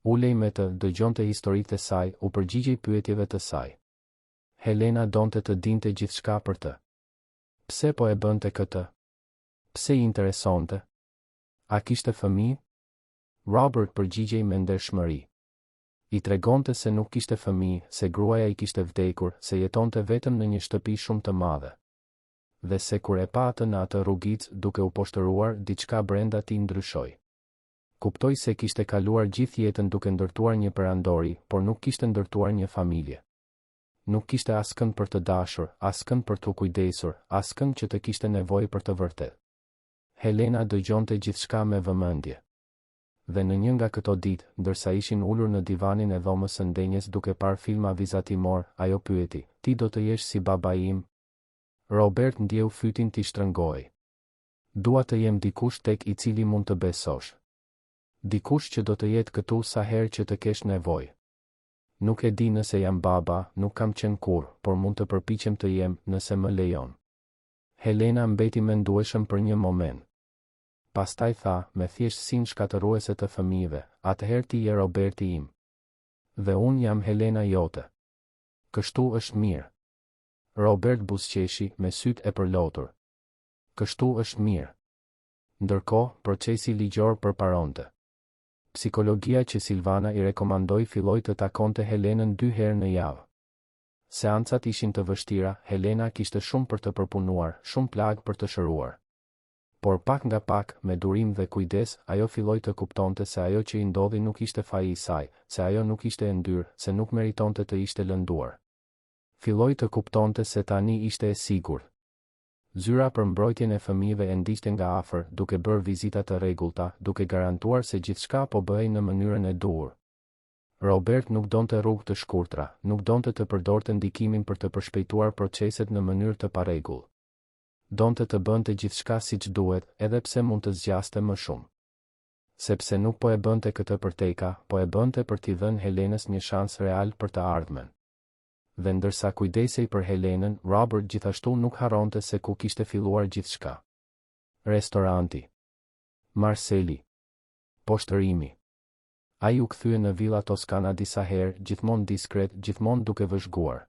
Ulej me të, dëgjonte historitë e saj, u përgjigjej pyetjeve të saj. Helena donte të dinte gjithçka për të. Pse po e bënte këtë? Pse I interesonte? A kishte fëmijë? Robert përgjigjej me ndershmëri. I tregonte se nuk kishte fëmijë, se gruaja I kishte vdekur, se jetonte vetëm në një shtëpi shumë të madhe. Dhe se kur e pa atë në atë rrugicë duke u poshtëruar, diçka brenda tij ndryshoi. Kuptoi se kishte kaluar gjithë jetën duke ndërtuar një perandori, por nuk kishte ndërtuar një familje. Nuk kishte askënd për të dashur, askënd për t'u kujdesur, askënd që të kishte nevojë për të vërtetë. Helena dëgjonte gjithçka me vëmendje. Dhe në një nga këto ditë, ndërsa ishin ulur në divanin e dhomës së ndenjes duke parë filma vizatimor, ajo pyeti: "Ti do të jesh si baba im?" Robert ndjeu fytin t'i shtrëngoi. "Dua të jem dikush tek I cili mund të besosh. Dikush që do të jetë këtu sa herë që të kesh nevojë. Nuk e di nëse jam baba, nuk kam qenë kurrë, por mund të përpiqem të jem, nëse më lejon." Helena mbeti mendueshëm për një moment. Pastaj tha, me thjeshtësinë shkatëruese të fëmijëve: "Atëherë ti je Roberti im. Dhe unë jam Helena jote. Kështu është mirë." Robert buzëqeshi, me sytë e përlotur. "Kështu është mirë." Ndërkohë, procesi ligjor përparonte. Psikologjia që Silvana I rekomandoi filloi të takonte Helenën 2 herë në javë. Seancat ishin të vështira, Helena kishte shumë për të përpunuar, shumë plagë për të shëruar. Por pak nga pak, me durim dhe kujdes, ajo filloi të kuptonte se ajo që I ndodhi nuk ishte faji I saj, se ajo nuk ishte e ndyrë, se nuk meritonte të ishte lënduar. Filloi të kuptonte se tani ishte e sigurt. Zyra për mbrojtjen e fëmijëve e ndiqte nga afër, duke bërë vizita të rregullta, duke garantuar se gjithçka po bëhej në mënyrën e duhur. Robert nuk donte rrugë të shkurtra, nuk donte të përdorte ndikimin për të përshpejtuar proceset në mënyrë të parregull. Donte të bënte gjithçka siç duhet, edhe pse mund të zgjaste më shumë. Sepse nuk po e bënte këtë për Teka, po e bënte për t'i dhënë Helenës një shans real për të ardhmen. Dhe ndërsa kujdesej për Helenën, Robert gjithashtu nuk harronte se ku kishte filluar gjithçka. Restoranti. Marceli. Poshtërimi. Ai u kthye në Villa Toscana disa herë, gjithmonë diskret, gjithmonë duke vëzhguar.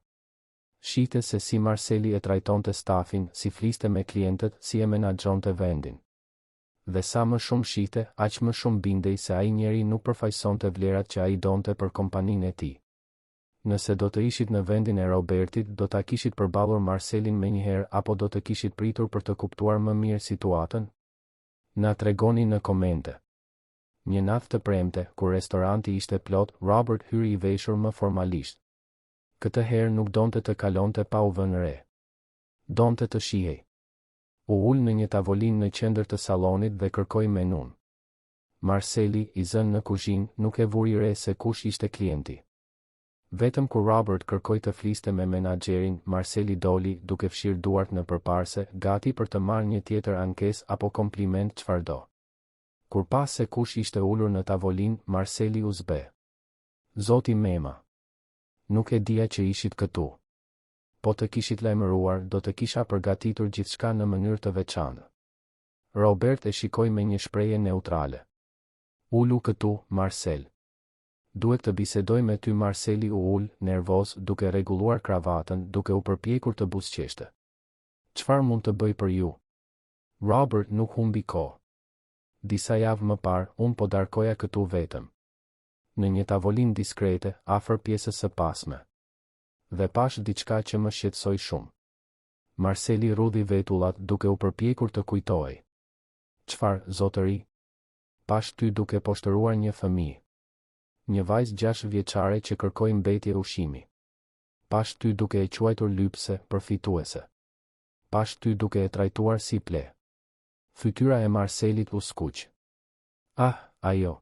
Shihte se si Marceli e trajtonte stafin, si fliste me klientët, si e menaxhonte vendin. Dhe sa më shumë shihte, aq më shumë bindej se ai njeri nuk përfaqësonte vlerat që ai donte për kompaninë e tij. Nëse do të ishit në vendin e Robertit, do ta kishit përballur Marcelin menjëherë apo do të kishit pritur për të kuptuar më mirë situatën? Na tregoni në komente. Një natë të premte, kur restoranti ishte plot, Robert hyri I veshur më formalisht. Këtë herë nuk donte të kalonte pa u vënë re. Donte të shihej. U ul në një tavolinë në qendër të sallonit dhe kërkoi menun. Marceli, I zënë në kuzhinë, nuk e vuri re se kush ishte klienti. Vetëm kur Robert kërkoi të fliste me menaxherin, Marceli doli, duke fshirë duart në përparse, gati për të marrë një tjetër ankesë apo kompliment çfarëdo. Kur pas se kush ishte ulur në tavolinë, Marceli u zbe. Zoti Mema. Nuk e dija që ishit këtu. Po të kishit lajmëruar, do të kisha përgatitur gjithçka në mënyrë të veçantë. Robert e shikoi me një shprehje neutrale. Ulu këtu, Marcel. Duhet të bisedoj me ty. Marceli u ul, nervoz, duke rregulluar kravatën, duke u përpjekur të buzëqeshte. Çfarë mund të bëj për ju? Robert nuk humbi kohë. Disa javë më parë, unë po darkoja këtu vetëm. Në një tavolinë diskrete, afër pjesës së pasme. Dhe pash diçka që më shqetësoi shumë. Marceli rudhi vetullat, duke u përpjekur të kujtojë. Çfarë, zotëri? Pash ty duke poshtëruar një fëmijë. Një vajzë 6 vjeçare që kërkoi mbetje ushqimi. Pash ty duke e quajtur lypse, përfituese. Pash ty duke e trajtuar si ple. Fytyra e Marcelit u skuq. Ajo.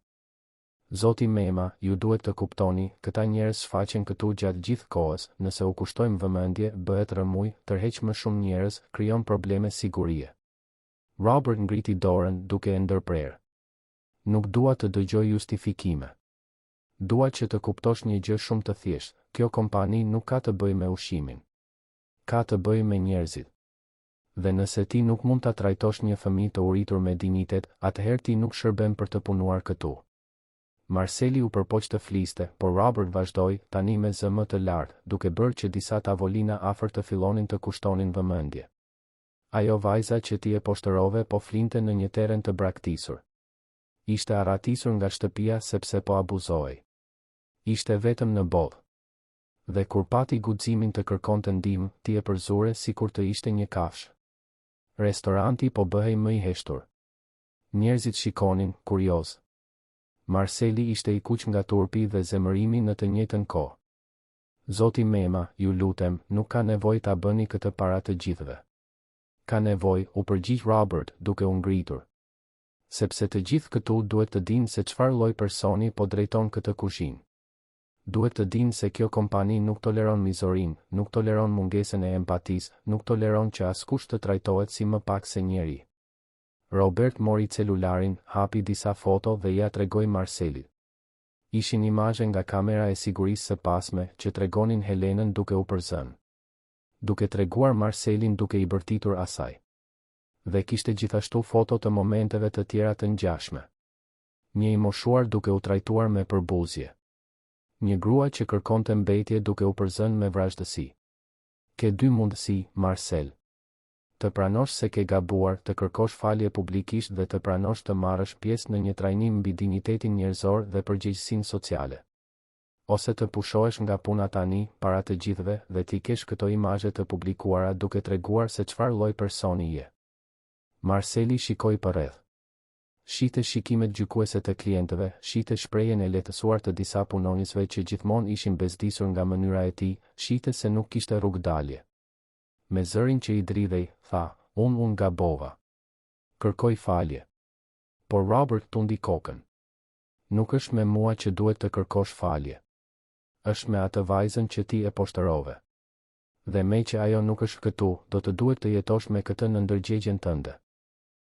Zoti Mema, ju duhet të kuptoni, këta njerëz shfaqen këtu gjatë gjithë kohës, nëse u kushtojmë vëmendje, bëhet rëmuj, tërheq më shumë njerëz, krijon probleme sigurie. Robert ngriti dorën, duke e ndërprerë. Nuk dua të dëgjoj justifikime. Dua që të kuptosh një gjë shumë të thjeshtë, kjo kompani nuk ka të bëjë me ushqimin. Ka të bëjë me njerëzit. Dhe nëse ti nuk mund ta trajtosh një fëmijë të uritur me dinjitet, atëherë ti nuk shërben për të punuar këtu. Marceli u përpoq të fliste, por Robert vazhdoi, tani me zë më të lartë, duke bërë që disa tavolina afër të fillonin të kushtonin vëmendje. Ajo vajza që ti e poshtërove po flinte në një teren të braktisur. Ishte arratisur nga shtëpia sepse po abuzohej. Ishte vetëm në bodh. Dhe kur pati guximin të kërkonte ndihmë, ti e përzure sikur të ishte një kafshë. Restoranti po bëhej më I heshtur. Njerëzit shikonin, kurioz. Marceli ishte I kuq nga turpi dhe zemërimi në të njëjtën kohë. Zoti Mema, ju lutem, nuk ka nevojë ta bëni këtë para të gjithëve. Ka nevojë, u përgjigj Robert, duke u ngritur. Sepse të gjithë këtu duhet të dinë se çfarë lloj personi po drejton këtë kuzhinë. Duhet të dinë se kjo kompani nuk toleron mizorinë, nuk toleron mungesën e empatisë, nuk toleron që askush të trajtohet si më pak se njeri. Robert mori celularin, hapi disa foto dhe ja tregoi Marcelit. Ishin imazhe nga kamera e sigurisë së pasme që tregonin Helenën duke u përzënë. Duke treguar Marcelin duke I bërtitur asaj. Dhe kishte gjithashtu foto të momenteve të tjera të ngjashme. Një I moshuar duke u trajtuar me përbuzje. Një grua që kërkonte mbetje duke u përzënë me vrazhdësi. Ke dy mundësi, Marcel. Të pranosh se ke gabuar, të kërkosh falje publikisht dhe të pranosh të marrësh pjesë në një trajnim mbi dinjitetin njerëzor dhe përgjegjësinë sociale. Ose të pushohesh nga puna tani, para të gjithëve, dhe ti kesh këto imazhe të publikuara duke treguar se çfarë lloj personi je. Marceli shikoi përreth. Shite shikimet gjykuese të klientëve, shite shprehjen e lehtësuar të disa punonjësve që gjithmonë ishin bezdisur nga mënyra e tij, shite se nuk kishte rrugë dalje. Me zërin që I dridhej, tha, Unë gabova. Kërkoj falje. Por Robert tundi kokën. Nuk është me mua që duhet të kërkosh falje. Është me atë vajzën që ti e poshtërove. Dhe me që ajo nuk është këtu, do të duhet të jetosh me këtë në ndërgjegjen tënde.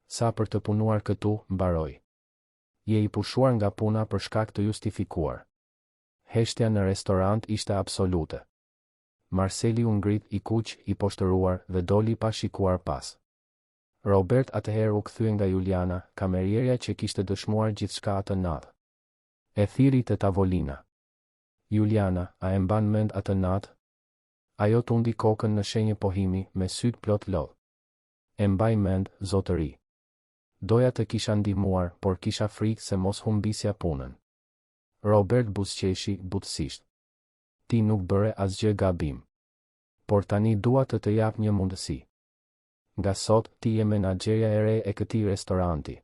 Sa për të punuar këtu, mbaroj. Je i pushuar nga puna për shkak të justifikuar. Heshtja në restorant ishte absolute. Marceli u ngrit i kuq, i poshtëruar dhe doli pa shikuar pas. Robert atëherë u kthye nga Juliana, kamerierja që kishte dëshmuar gjithçka atë natë. E thiri te tavolina. Juliana, a e mban mend atë natë? Ajo tundi kokën në shenjë pohimi, me sytë plot lodh. E mbaj mend, zotëri. Doja të kisha ndihmuar, por kisha frikë se mos humbisja punën. Robert buzëqeshi butësisht. Ti nuk bëre asgjë gabim. Por tani dua të jap një mundësi. Nga sot, ti je menaxherja e re e këtij restoranti.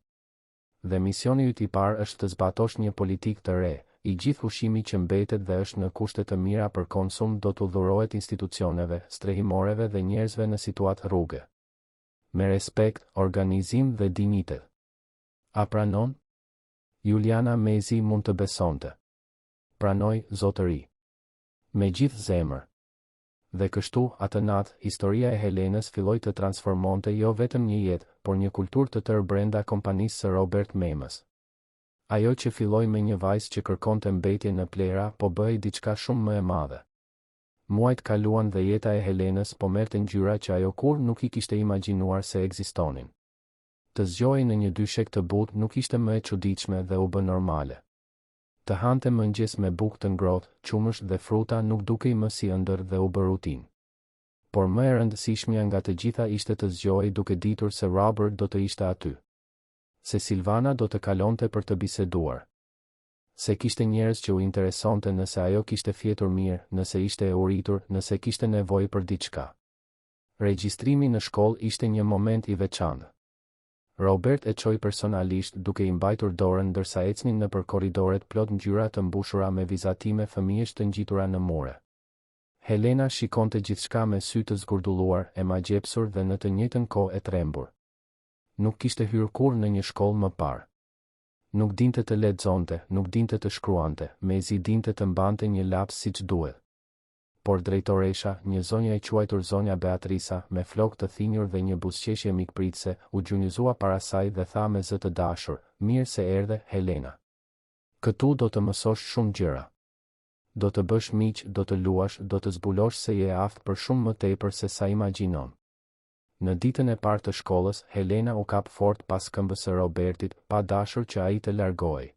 Dhe misioni yt i parë është të zbatosh një politikë të re. I gjithë ushqimi që mbetet dhe është në kushte të mira për konsum do të udhërohet institucioneve, strehimoreve dhe njerëzve në situatë rruge. Me respekt, organizim dhe dinjitet. A pranon? Juliana mezi mund të besonte. Pranoj, zotëri. Me gjithë zemër. Dhe kështu, atë natë, historia e Helenës filloi të transformonte jo vetëm një jetë, por një kulturë të tërë brenda kompanisë së Robert Memës. Ajo që filloi me një vajzë që kërkonte mbetje në plera, po bëhej diçka shumë më e madhe. Muajt kaluan dhe jeta e Helenës po merrte ngjyra që ajo kur nuk i kishte imagjinuar se ekzistonin. Të zgjohej në një dyshek të butë nuk ishte më e çuditshme dhe u bë normale. Të hante mëngjes me bukë të ngrohtë, qumësh dhe fruta nuk dukej më si ëndër dhe u bë rutinë. Por më e rëndësishmja nga të gjitha ishte të zgjohej duke ditur se Robert do të ishte aty. Se Silvana do të kalonte për të biseduar. Se kishte njerëz që u interesonte nëse ajo kishte fjetur mirë, nëse ishte e uritur, nëse kishte nevojë për diçka. Regjistrimi në shkollë ishte një moment i veçantë. Robert e çoi personalisht duke i mbajtur dorën ndërsa ecnin nëpër korridoret plot ngjyra të mbushura me vizatime fëmijësh të ngjitura në mure. Helena shikonte gjithçka me sy të zgurdulluar, e magjepsur dhe në të njëjtën kohë e trembur. Nuk kishte hyrë kurrë në një shkollë më parë. Nuk dinte të lexonte, nuk dinte të shkruante, mezi dinte të mbante një laps siç duhet. Por drejtoresha, një zonja e quajtur zonja Beatrisa, me flokë të thinjur dhe një buzëqeshje mikpritse, u gjunjëzua para saj dhe tha me zë të dashur, mirë se erdhe, Helena. Këtu do të mësosh shumë gjëra. Do të bësh miq, do të luash, do të zbulosh se je aftë për shumë më tepër se sa imagjinon. Në ditën e parë të shkollës, Helena u kap fort pas këmbës së Robertit, pa dashur që ai të largohej.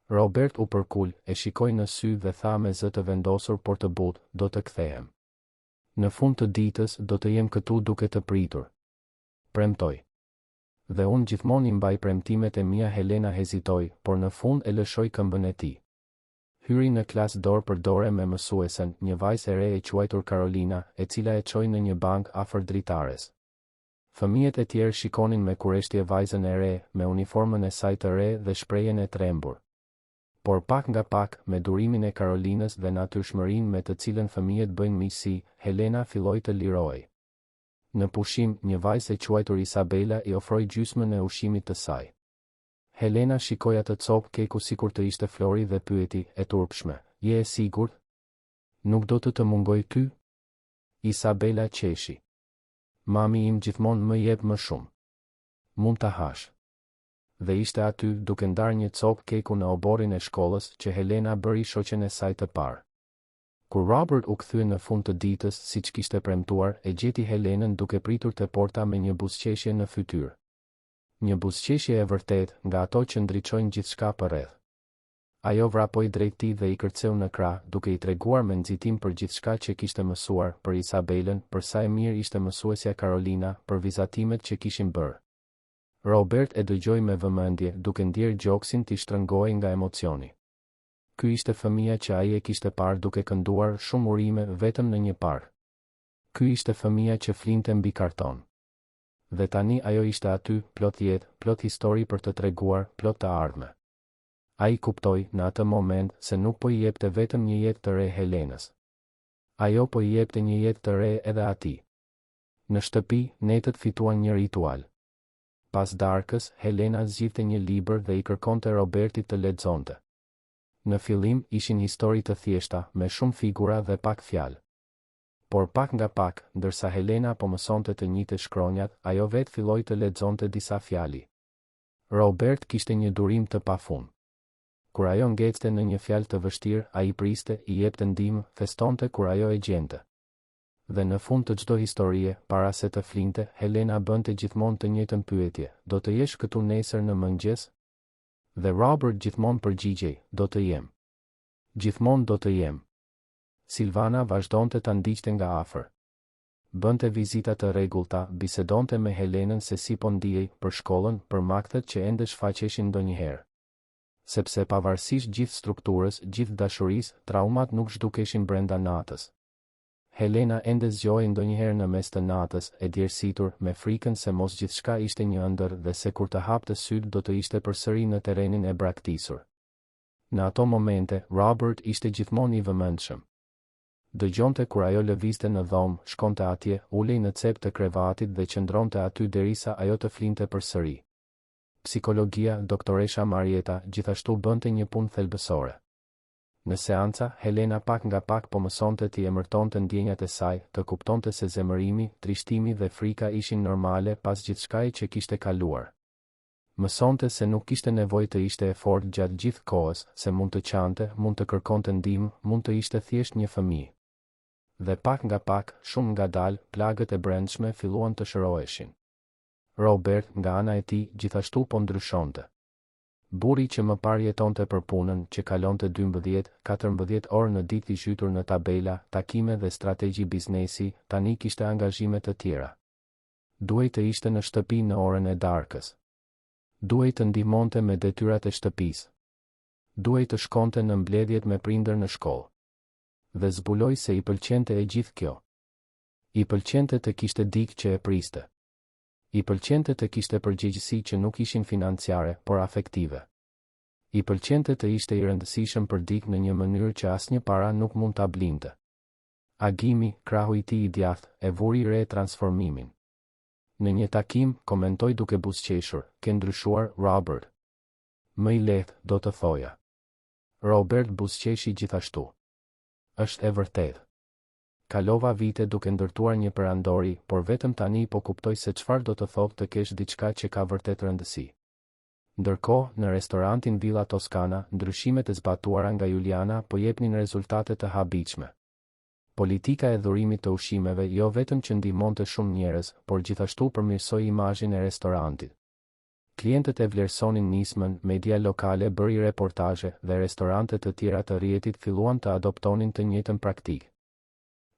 Robert u përkul, e shikoi në sy dhe tha me zë të vendosur por të butë, do të kthehem. Në fund të ditës do të jem këtu duke të pritur. Premtoj. Dhe unë gjithmonë i mbaj premtimet e mia. Helena hezitoi, por në fund e lëshoi këmbën e tij. Hyri në klasë dorë për dore me mësuesen, një vajzë e re e quajtur Carolina, e cila e çoi në një bank afër dritares. Fëmijët e tjerë shikonin me kureshtje vajzën e re, me uniformën e saj të re dhe shprehjen e trembur. Por pak nga pak, me durimin e Carolinës dhe natyrshmërinë me të cilën fëmijët bëjnë miqësi, Helena filloi të lirohej. Në pushim, një vajzë e quajtur Isabela i ofroi gjysmën e ushqimit të saj. Helena shikoi atë copë keku sikur të ishte Flori dhe pyeti, e turpshme, je e sigurt? Nuk do të mungoj ty? Isabela qeshi. Mami im gjithmonë më jep më shumë. Mund ta hash. Dhe ishte aty duke ndarë një copë keku në oborrin e shkollës që Helena bëri shoqen e saj të parë. Kur Robert u kthye në fund të ditës, siç kishte premtuar, e gjeti Helenën duke pritur te porta me një buzëqeshje në fytyrë. Një buzëqeshje e vërtet, nga ato që ndriçojnë gjithçka përreth. Ajo vrapoi drejt tij dhe i kërceu në krah, duke i treguar me nxitim për gjithçka që kishte mësuar, për Isabelën, për sa e mirë ishte mësuesja Carolina, për vizatimet që kishin bërë. Robert e dëgjoi me vëmendje, duke ndier gjoksin t'i shtrëngohej nga emocioni. Ky ishte fëmia që ai e kishte parë duke kënduar shumë urime vetëm në një park. Ky ishte fëmia që flinte mbi karton. Dhe tani ajo ishte aty, plot jetë, plot histori për të treguar, plot të ardhme. Ai kuptoi në atë moment se nuk po i jepte vetëm një jetë të re Helenës. Ajo po i jepte një jetë të re edhe atij. Në shtëpi, netët fituan një ritual. Pas darkës, Helena zgjidhte një libër dhe i kërkonte Robertit të lexonte. Në fillim ishin histori të thjeshta, me shumë figura dhe pak fjalë. Por pak nga pak, ndërsa Helena po mësonte të njihte shkronjat, ajo vetë filloi të lexonte disa fjali. Robert kishte një durim të pafund. Kur ajo ngecte në një fjalë të vështirë, ai priste, i jepte ndihmë, festonte kur ajo e gjente. Dhe në fund të çdo historie, para se të flinte, Helena bënte gjithmonë të njëjtën pyetje: do të jesh këtu nesër në mëngjes? Dhe Robert gjithmonë përgjigjej: do të jem. Gjithmonë do të jem. Silvana vazhdonte ta ndiqte nga afër. Bënte vizita të rregullta, bisedonte me Helenën se si po ndihej, për shkollën, për makthet që ende shfaqeshin ndonjëherë. Sepse pavarësisht gjithë strukturës, gjithë dashurisë, traumat nuk zhdukeshin brenda natës. Helena ende zgjohej ndonjëherë në mes të natës, e djersitur, me frikën se mos gjithçka ishte një ëndër dhe se kur të hapte sytë do të ishte përsëri në terrenin e braktisur. Në ato momente, Robert ishte gjithmonë i vëmendshëm. Dëgjonte kur ajo lëvizte në dhomë, shkonte atje, ulej në cep të krevatit dhe qëndronte aty derisa ajo të flinte përsëri. Psikologjia, doktoresha Marieta, gjithashtu bënte një punë thelbësore. Në seanca, Helena pak nga pak po mësonte të emërtonte ndjenjat e saj, të kuptonte se zemërimi, trishtimi dhe frika ishin normale pas gjithçkaje që kishte kaluar. Mësonte se nuk kishte nevojë të ishte e fortë gjatë gjithë kohës, se mund të qante, mund të kërkonte ndihmë, mund të ishte thjesht një fëmijë. Dhe pak nga pak, shumë ngadalë, plagët e brendshme filluan të shëroheshin. Robert, nga ana e tij, gjithashtu po ndryshonte. Burri që më parë jetonte për punën, që kalonte 12-14 orë në ditë i zhytur në tabela, takime dhe strategji biznesi, tani kishte angazhime të tjera. Duhej të ishte në shtëpi në orën e darkës. Duhej të ndihmonte me detyrat e shtëpisë. Duhej të shkonte në mbledhjet me prindër në shkollë. Dhe zbuloi se i pëlqente e gjithë kjo. I pëlqente të kishte dikë që e priste. I pëlqente të kishte përgjegjësi që nuk ishin financiare, por afektive. I pëlqente të ishte i rëndësishëm për dikë në një mënyrë që asnjë para nuk mund ta blinte. Agimi, krahu i tij i djathtë, e vuri re transformimin. Në një takim, komentoi duke buzëqeshur: "Ke ndryshuar, Robert." "Më i lehtë, do të thoja." Robert buzëqeshi gjithashtu. "Është e vërtetë. Kalova vite duke ndërtuar një perandori, por vetëm tani po kuptoj se çfarë do të thotë të kesh diçka që ka vërtet rëndësi." Ndërkohë, në restorantin Villa Toscana, ndryshimet e zbatuara nga Juliana po jepnin rezultate të habitshme. Politika e dhurimit të ushqimeve jo vetëm që ndihmonte shumë njerëz, por gjithashtu përmirësoi imazhin e restorantit. Klientët e vlerësonin nismën, media lokale bëri reportazhe dhe restorante të tjera të rrjetit filluan të adoptonin të njëjtën praktikë.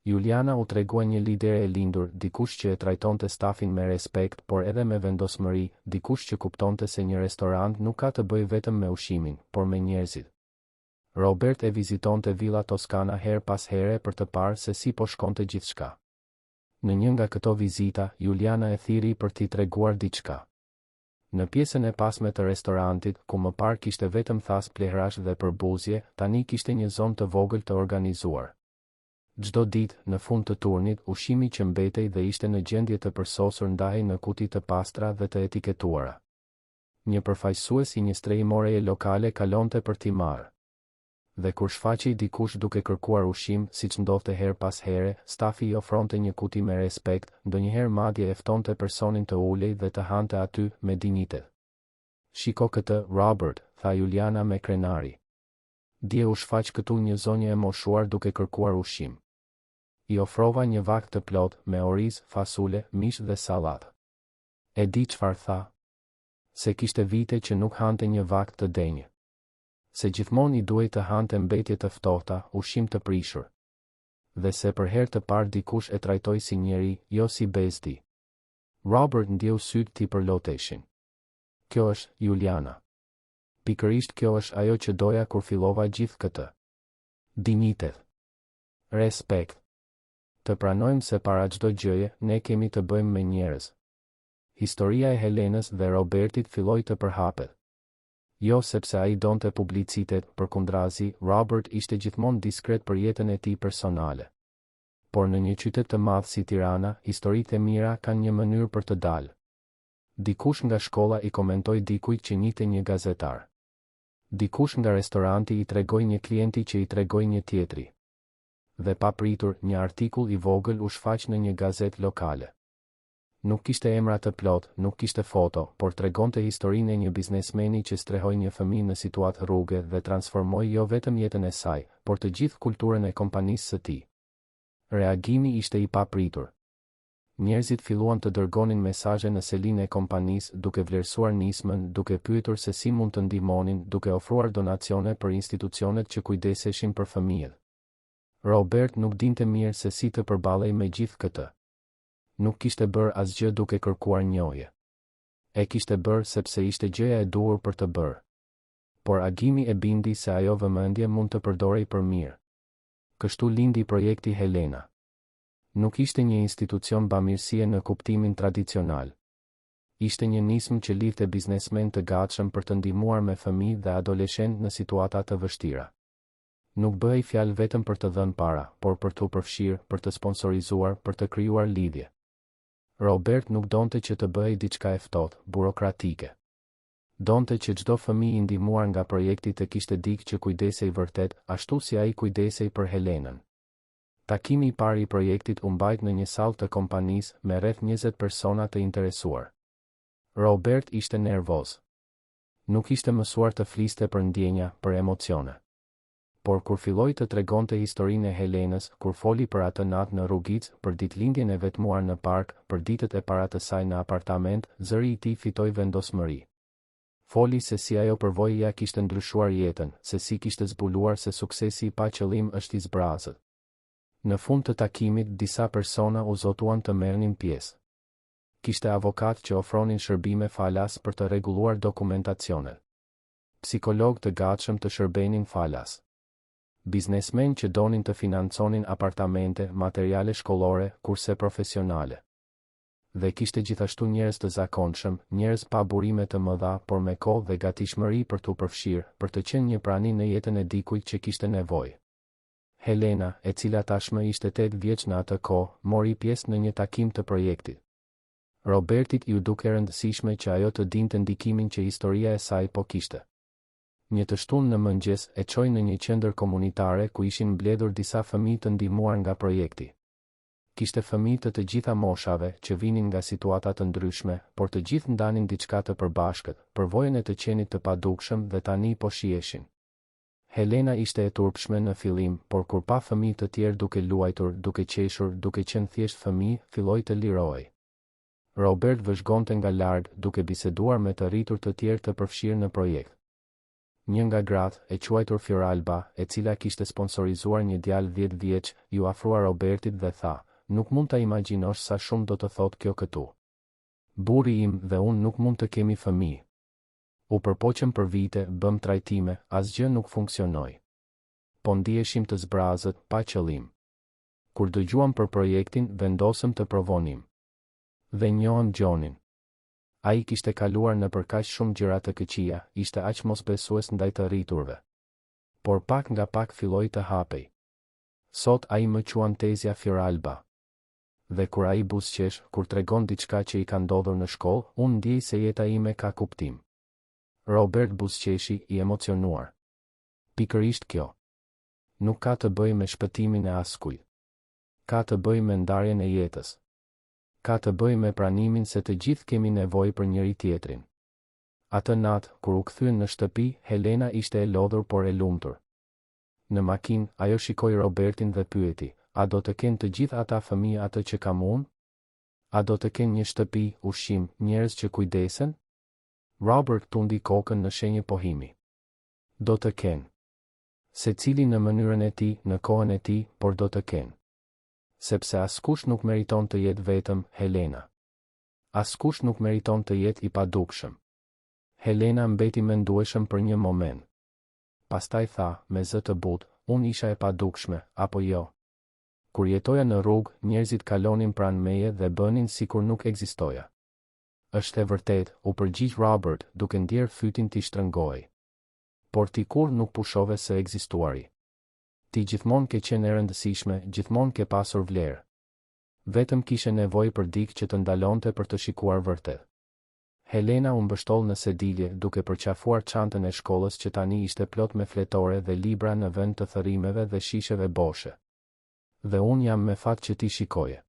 Juliana u tregua një lidere e lindur, dikush që e trajtonte stafin me respekt, por edhe me vendosmëri, dikush që kuptonte se një restorant nuk ka të bëjë vetëm me ushqimin, por me njerëzit. Robert e vizitonte Villa Toscana her pas here për të parë se si po shkonte gjithçka. Në një nga këto vizita, Juliana e thiri për t'i treguar diçka. Në pjesën e pasme të restorantit, ku më parë kishte vetëm thas plehrash dhe përbuzje, tani kishte një zonë të vogël të organizuar. Çdo ditë, në fund të turnit, ushqimi që mbetej dhe ishte në gjendje të përsosur ndahej në kuti të pastra dhe të etiketuara. Një përfaqësues i një strehimoreje lokale kalonte për t'i marrë. Dhe kur shfaqej dikush duke kërkuar ushqim, siç ndodhte her pas here, stafi i ofronte një kuti me respekt, ndonjëherë madje e ftonte personin të ulej dhe të hante aty me dinjitet. "Shiko këtë, Robert," tha Juliana me krenari. "Dje u shfaq këtu një zonjë e moshuar duke kërkuar ushqim. I ofrova një vakt të plot me oriz, fasule, mish dhe sallatë. E di çfarë tha? Se kishte vite që nuk hante një vakt të denjë. Se gjithmonë i duhej të hante mbetje të ftohta, ushqim të prishur. Dhe se për herë të parë dikush e trajtoi si njeri, jo si bezdi." Robert ndjeu sytë t'i përloteshin. "Kjo është, Juliana. Pikërisht kjo është ajo që doja kur fillova gjithë këtë. Dinjitet. Respekt. Të pranojmë se para çdo gjëje, ne kemi të bëjmë me njerëz." Historia e Helenës dhe Robertit filloi të përhapet. Jo sepse ai donte publicitet, përkundrazi, Robert ishte gjithmonë diskret për jetën e tij personale. por në një qytet të madh si Tirana, historitë e mira kanë një mënyrë për të dalë. Dikush nga shkolla i komentoi dikujt që njihte një gazetar. Dikush nga restoranti i tregoi një klienti që i tregoi një tjetri. Dhe pa pritur, një artikull i vogël u shfaq në një gazetë lokale. Nuk kishte emra të plot, nuk kishte foto, por tregonte historinë e një biznesmeni që strehoi një fëmijë në situatë rruge dhe transformoi jo vetëm jetën e saj, por të gjithë kulturën e kompanisë së tij. Reagimi ishte i papritur. Njerëzit filluan të dërgonin mesazhe në selinë e kompanisë, duke vlerësuar nismën, duke pyetur se si mund të ndihmonin, duke ofruar donacione për institucionet që kujdeseshin për fëmijët. Robert nuk dinte mirë se si të përballej me gjithë këtë. Nuk kishte bërë asgjë duke kërkuar njohje. E kishte bërë sepse ishte gjëja e duhur për të bërë. Por agimi e bindi se ajo vëmendje mund të përdorej për mirë. Kështu lindi projekti Helena. Nuk ishte një institucion bamirësie në kuptimin tradicional. Ishte një nismë që lidhte biznesmen të gatshëm për të ndihmuar me fëmijë dhe adoleshentë në situata të vështira. Nuk bëhej fjalë vetëm për të dhënë para, por për të përfshirë, për të sponsorizuar, për të krijuar lidhje. Robert nuk donte që të bëhej diçka e ftohtë, burokratike. Donte që çdo fëmijë i ndihmuar nga projekti të kishte dikë që kujdesej vërtet, ashtu si ai kujdesej për Helenën. Takimi i parë i projektit u mbajt në një sallë të kompanisë me rreth 20 persona të interesuar. Robert ishte nervoz. Nuk ishte mësuar të fliste për ndjenja, për emocione. Por kur filloi të tregonte historinë e Helenës, kur foli për atë natë në rrugicë, për ditëlindjen e vetmuar në park, për ditët e para të saj në apartament, zëri i tij fitoi vendosmëri. Foli se si ajo përvojëja kishte ndryshuar jetën, se si kishte zbuluar se suksesi i pa qëllim është i zbrazët. Në fund të takimit, disa persona u zotuan të merrnin pjesë. Kishte avokat që ofronin shërbime falas për të rregulluar dokumentacionet. Psikolog të gatshëm të shërbenin falas. Biznesmen që donin të financonin apartamente, materiale shkollore, kurse profesionale. Dhe kishte gjithashtu njerëz të zakonshëm, njerëz pa burime të mëdha, por me kohë dhe gatishmëri për t'u përfshirë, për të qenë një prani në jetën e dikujt që kishte nevojë. Helena, e cila tashmë ishte 8 vjeç në atë kohë, mori pjesë në një takim të projektit. Robertit ju duke rëndësishme që ajo të dinte ndikimin që historia e saj po kishte. Një të shtunë në mëngjes e çoi në një qendër komunitare ku ishin mbledhur disa fëmijë të ndihmuar nga projekti. Kishte fëmijë të gjitha moshave që vinin nga situata të ndryshme, por të gjithë ndanin diçka të përbashkët, përvojën e të qenit të padukshëm dhe tani po shieshin. Helena ishte e turpshme në fillim, por kur pa fëmijë të tjerë duke luajtur, duke qeshur, duke qenë thjesht fëmijë, filloi të lirohej. Robert vëzhgonte nga larg, duke biseduar me të rritur të tjerë të përfshirë në projekt. Një nga gratë, e quajtur Fioralba, e cila kishte sponsorizuar një djalë 10 vjeç, ju afrua Robertit dhe tha: "Nuk mund ta imagjinosh sa shumë do të thotë kjo këtu. Burri im dhe unë nuk mund të kemi fëmijë. U përpoqëm për vite, bëm trajtime, asgjë nuk funksionoi. Po ndiheshim të zbrazët, pa qëllim. Kur dëgjuam për projektin, vendosëm të provonim. Dhe njohëm Gjonin. Ai kishte kaluar në për kaq shumë gjëra të këqija, ishte aq mosbesues ndaj të rriturve. Por pak nga pak filloi të hapej. Sot ai më quan Tezja Fioralba. Dhe kur ai buzëqesh, kur tregon diçka që i ka ndodhur në shkollë, unë ndjej se jeta ime ka kuptim." Robert buzëqeshi, i emocionuar. Pikërisht kjo. Nuk ka të bëjë me shpëtimin e askujt. Ka të bëjë me ndarjen e jetës. Ka të bëjë me pranimin se të gjithë kemi nevojë për njëri tjetrin. Atë natë, kur u kthyen në shtëpi, Helena ishte e lodhur por e lumtur. Në makinë, ajo shikoi Robertin dhe pyeti: "A do të kenë të gjithë ata fëmijë atë që kam unë? A do të kenë një shtëpi, ushqim, njerëz që kujdesen?" Robert tundi kokën në shenjë pohimi. Do të kenë. Secili në mënyrën e tij, në kohën e tij, por do të kenë. Sepse askush nuk meriton të jetë vetëm, Helena. Askush nuk meriton të jetë i padukshëm. Helena mbeti mendueshëm për një moment. Pastaj tha, me zë të butë: "Unë isha e padukshme, apo jo? Kur jetoja në rrugë, njerëzit kalonin pranë meje dhe bënin sikur nuk ekzistoja." "Është e vërtet," u përgjigj Robert, duke ndjerë fytin t'i shtrëngoi. "Por ti kur nuk pushove së ekzistuari. Ti gjithmonë ke qenë e rëndësishme, gjithmonë ke pasur vlerë. Vetëm kishe nevojë për dikë që të ndalonte për të shikuar vërtet. Helena u mbështoll në sedilje duke përqafuar çantën e shkollës që tani ishte plot me fletore dhe libra në vend të thërrimeve dhe shisheve boshe. Dhe unë jam me fat që ti shikoje.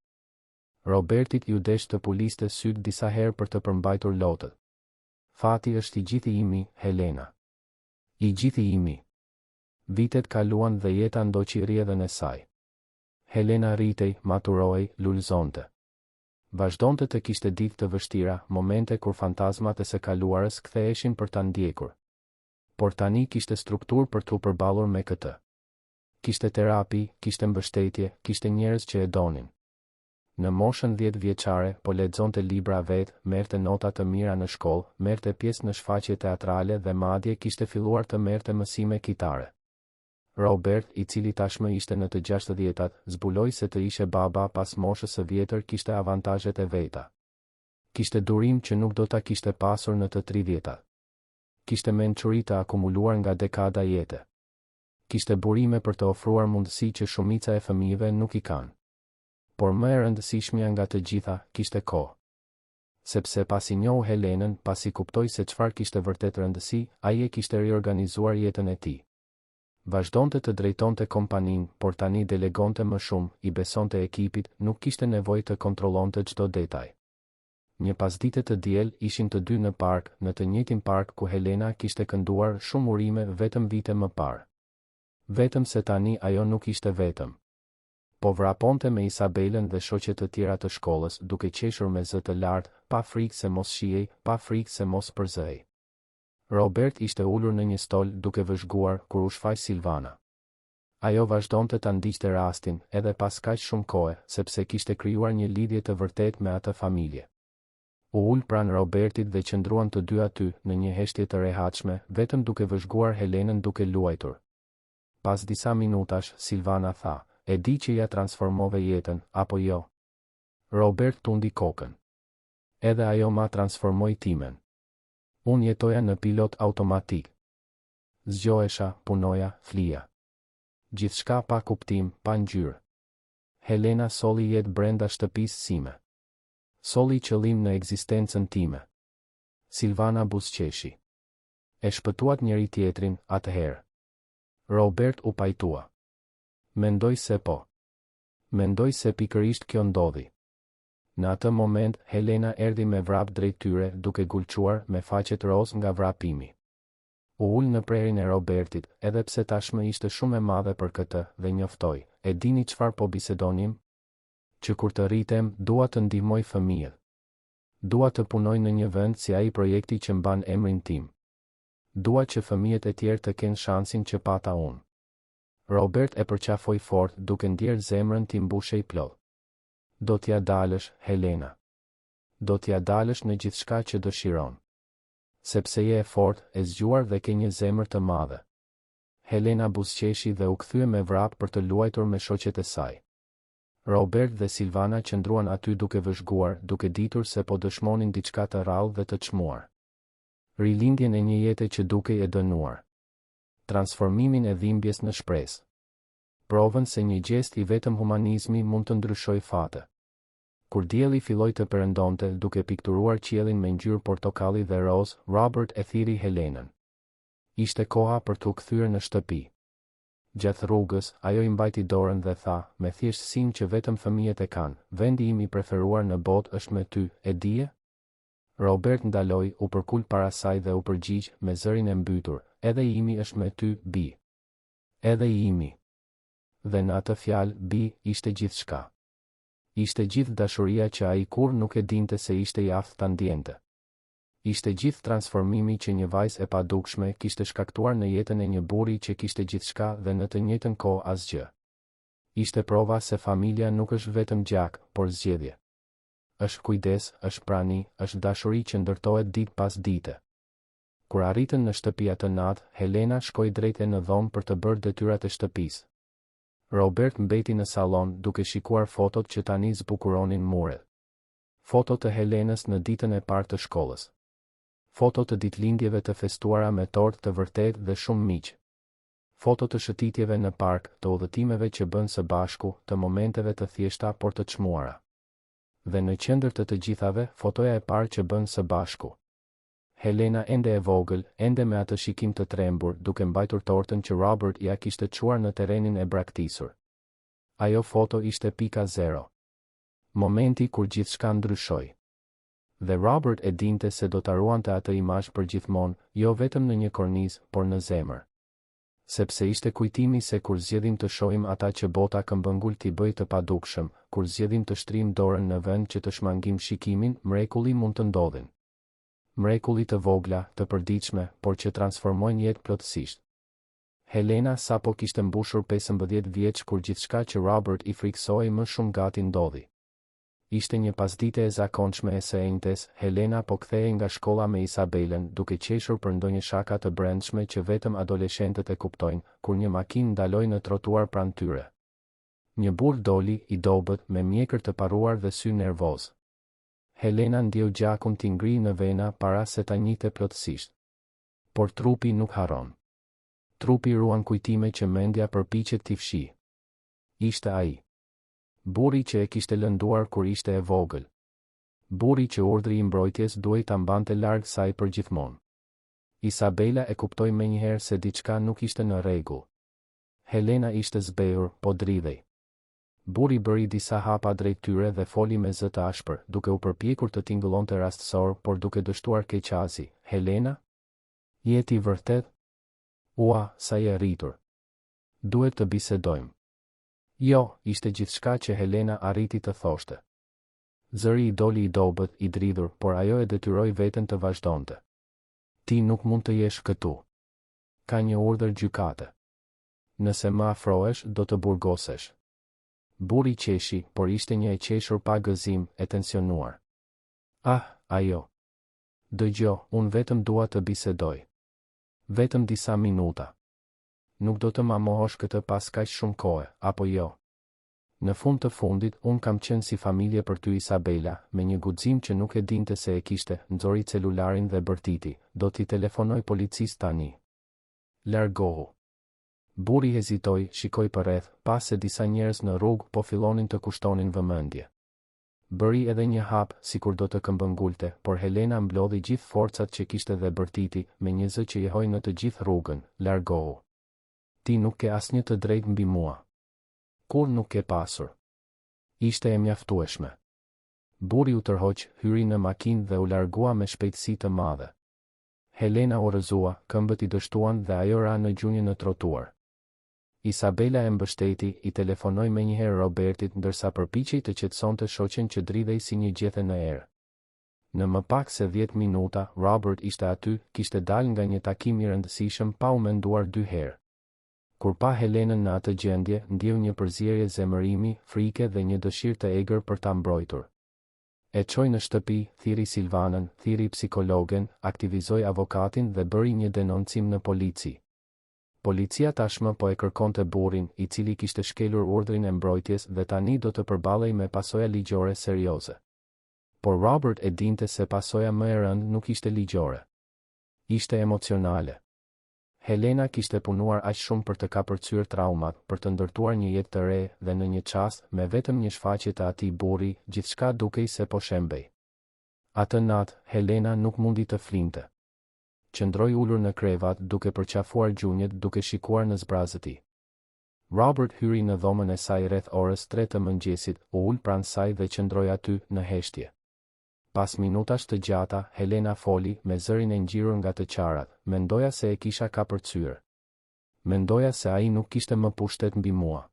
Robertit ju desh të puliste syt disa herë për të përmbajtur lotët. Fati është i gjithi imi, Helena. I gjithi imi. Vitet kaluan dhe jeta ndoqi rrjedhën e saj. Helena rritej, maturohej, lulëzonte. Vazhdonte të kishte ditë të vështira, momente kur fantazmat e së kaluarës ktheheshin për ta ndjekur. Por tani kishte strukturë për t'u përballur me këtë. Kishte terapi, kishte mbështetje, kishte njerëz që e donin. Në moshën 10 vjeçare, po lexonte libra vet, merrte nota të mira në shkollë, merrte pjesë në shfaqje teatrale dhe madje kishte filluar të merrte mësime kitare. Robert, i cili tashmë ishte në të 60-tat, zbuloi se të ishe baba pas moshës së vjetër kishte avantazhet e veta. Kishte durim që nuk do ta kishte pasur në të 30-tat. Kishte mençuri të akumuluar nga dekada jete. Kishte burime për të ofruar mundësi që shumica e fëmijëve nuk i kanë. Por më e rëndësishmja nga të gjitha, kishte kohë. Sepse pasi njohu Helenën, pasi kuptoi se çfarë kishte vërtet rëndësi, ai e kishte riorganizuar jetën e tij. Vazhdonte të drejtonte kompaninë, por tani delegonte më shumë, i besonte ekipit, nuk kishte nevojë të kontrollonte çdo detaj. Një pasdite të diel ishin të dy në park, në të njëjtin park ku Helena kishte kënduar shumë urime vetëm vite më parë. Vetëm se tani ajo nuk ishte vetëm. Po vraponte me Isabelën dhe shoqet të tjera të shkollës, duke qeshur me zë të lartë, pa frikë se mos shihej, pa frikë se mos përzehej. Robert ishte ulur në një stol duke vëzhguar kur u shfaq Silvana. Ajo vazhdonte ta ndiqte rastin, edhe pas kaq shumë kohe, sepse kishte krijuar një lidhje të vërtetë me atë familje. U ul pranë Robertit dhe qëndruan të dy aty, në një heshtje të rehatshme, vetëm duke vëzhguar Helenën duke luajtur. Pas disa minutash, Silvana tha, e di që ja transformove jetën, apo jo? Robert tundi kokën. Edhe ajo ma transformoi timen. Unë jetoja në pilot automatik. Zgjohesha, punoja, flija. Gjithçka pa kuptim, pa ngjyrë. Helena solli jetë brenda shtëpisë sime. Solli qëllim në ekzistencën time. Silvana buzëqeshi. E shpëtuat njëri tjetrin, atëherë. Robert u pajtua. Mendoj se po. Mendoj se pikërisht kjo ndodhi. Në atë moment, Helena erdhi me vrap drejt tyre, duke gulquar me faqet roz nga vrapimi. U ul në prerin e Robertit, edhe pse tashmë ishte shumë e madhe për këtë, dhe njoftoi, e dini çfarë po bisedonim? Që kur të rritem, dua të ndihmoj fëmijët. Dua të punoj në një vend si ai projekti që mban emrin tim. Dua që fëmijët e tjerë të kenë shansin që pata unë. Robert e përqafoi fort, duke ndjerë zemrën t'i mbushej plot. Do t'ja dalësh, Helena. Do t'ja dalësh në gjithçka që dëshiron. Sepse je e fort, e zgjuar dhe ke një zemër të madhe. Helena buzëqeshi dhe u kthye me vrap për të luajtur me shoqet e saj. Robert dhe Silvana qëndruan aty duke vëzhguar, duke ditur se po dëshmonin diçka të rrallë dhe të çmuar. Rilindjen e një jete që dukej e dënuar. Transformimin e dhimbjes në shpresë. Provën se një gjest i vetëm humanizmi mund të ndryshojë fate. Kur dielli filloi të perëndonte, duke pikturuar qiellin me ngjyrë portokalli dhe roz, Robert e thiri Helenën. Ishte koha për t'u kthyer në shtëpi. Gjatë rrugës, ajo i mbajti dorën dhe tha, me thjeshtësinë që vetëm fëmijët e kanë, vendi im i preferuar në botë është me ty, e dije? Robert ndaloi, u përkul para saj dhe u përgjigj me zërin e mbytur, edhe i imi është me ty, bi. Edhe i imi. Dhe në atë fjalë, bi, ishte gjithçka. Ishte gjithë dashuria që ai kur nuk e dinte se ishte i aftë ta ndjente. Ishte gjithë transformimi që një vajzë e padukshme kishte shkaktuar në jetën e një burri që kishte gjithçka dhe në të njëjtën kohë asgjë. Ishte prova se familja nuk është vetëm gjak, por zgjedhje. Është kujdes, është prani, është dashuri që ndërtohet ditë pas dite. Kur arritën në shtëpi atë natë, Helena shkoi drejt në dhomë për të bërë detyrat e shtëpisë. Robert mbeti në salon duke shikuar fotot që tani zbukuronin muret. Foto të Helenës në ditën e parë të shkollës. Foto të ditëlindjeve të festuara me tortë të vërtetë dhe shumë miq. foto të shëtitjeve në park, të udhëtimeve që bën së bashku, të momenteve të thjeshta por të çmuara. Dhe në qendër të gjithave, fotoja e parë që bën së bashku. Helena ende e vogël, ende me atë shikim të trembur, duke mbajtur tortën që Robert ja kishte çuar në terrenin e braktisur. Ajo foto ishte pika zero. Momenti kur gjithçka ndryshoi. Dhe Robert e dinte se do ta ruante atë imazh për gjithmonë, jo vetëm në një kornizë, por në zemër. Sepse ishte kujtimi se kur zgjedhim të shohim ata që bota këmbëngul t'i bëj të padukshëm, kur zgjedhim të shtrim dorën në vend që të shmangim shikimin, mrekulli mund të ndodhin. Mrekulli të vogla, të përditshme, por që transformojnë jetë plotësisht. Helena sapo kishte mbushur 15 vjeç kur gjithçka që Robert i friksoi më shumë gati ndodhi. Ishte një pasdite e zakonshme e së enjtes, Helena po kthehej nga shkolla me Isabelen, duke qeshur për ndonjë shaka të brendshme që vetëm adoleshentët e kuptojnë, kur një makinë ndaloi në trotuar pranë tyre. Një burr doli, i dobët, me mjekër të parruar dhe sy nervoz. Helena ndjeu gjakun t'i ngri në vena para se ta njihte plotësisht. Por trupi nuk harron. Trupi ruan kujtime që mendja përpiqet t'i fshijë. Ishte ai. Burri që e kishte lënduar kur ishte e vogël. Burri që urdhri i mbrojtjes duhej ta mbante larg saj përgjithmonë. Isabela e kuptoi menjëherë se diçka nuk ishte në rregull. Helena ishte zbehur, po dridhej. Burri bëri disa hapa drejt tyre dhe foli me zë të ashpër, duke u përpjekur të tingëllonte rastësor, por duke dështuar keqasi. Helena? Je ti vërtet? Ua, sa je rritur. Duhet të bisedojmë. Jo, ishte gjithçka që Helena arriti të thoshte. Zëri i doli i dobët, i dridhur, por ajo e detyroi veten të vazhdonte. Ti nuk mund të jesh këtu. Ka një urdhër gjykate. Nëse më afrohesh, do të burgosesh. Burri qeshi, por ishte një e qeshur pa gëzim, e tensionuar. Ajo. Dëgjo, unë vetëm dua të bisedoj. Vetëm disa minuta. Nuk do të ma mohosh këtë pas kaq shumë kohë, apo jo? Në fund të fundit, unë kam qenë si familje për ty Isabela, me një guxim që nuk e dinte se e kishte, nxori celularin dhe bërtiti, do t'i telefonoj policisë tani. Largohu. Burri hezitoi, shikoi përreth, pas se disa njerëz në rrugë po fillonin të kushtonin vëmendje. Bëri edhe një hap, sikur do të këmbëngulte, por Helena mblodhi gjithë forcat që kishte dhe bërtiti, me një zë që jehoi në të gjithë rrugën. Largohu. Ti nuk ke asnjë të drejtë mbi mua. Kur nuk ke pasur. Ishte e mjaftueshme. Burri u tërhoq, hyri në makinë dhe u largua me shpejtësi të madhe. Helena u rrëzua, këmbët i dështuan dhe ajo ra në gjunjë në trotuar. Isabela e mbështeti, i telefonoi menjëherë Robertit ndërsa përpiqej të qetësonte shoqen që dridhej si një gjethe në erë. Në më pak se 10 minuta, Robert ishte aty, kishte dalë nga një takim i rëndësishëm pa u menduar 2 herë. Kur pa Helenën në atë gjendje, ndjeu një përzierje zemërimi, frike dhe një dëshirë të egër për ta mbrojtur. E çoi në shtëpi, thiri Silvanën, thiri psikologen, aktivizoi avokatin dhe bëri një denoncim në polici. Policia tashmë po e kërkonte burrin, i cili kishte shkelur urdhrin e mbrojtjes dhe tani do të përballej me pasoja ligjore serioze. Por Robert e dinte se pasoja më e rëndë nuk ishte ligjore. Ishte emocionale. Helena kishte punuar aq shumë për të kapërcyer traumat, për të ndërtuar një jetë të re dhe në një çast, me vetëm një shfaqje të atij burri, gjithçka dukej se po shembej. Atë natë, Helena nuk mundi të flinte. Qëndroi ulur në krevat, duke përqafuar gjunjët, duke shikuar në zbrazët e tij. Robert hyri në dhomën e saj rreth orës 3 të mëngjesit, u ul pranë saj dhe qëndroi aty, në heshtje. Pas minutash të gjata, Helena foli, me zërin e ngjirur nga të qarat, mendoja se e kisha kapërcyer. Mendoja se ai nuk kishte më pushtet mbi mua.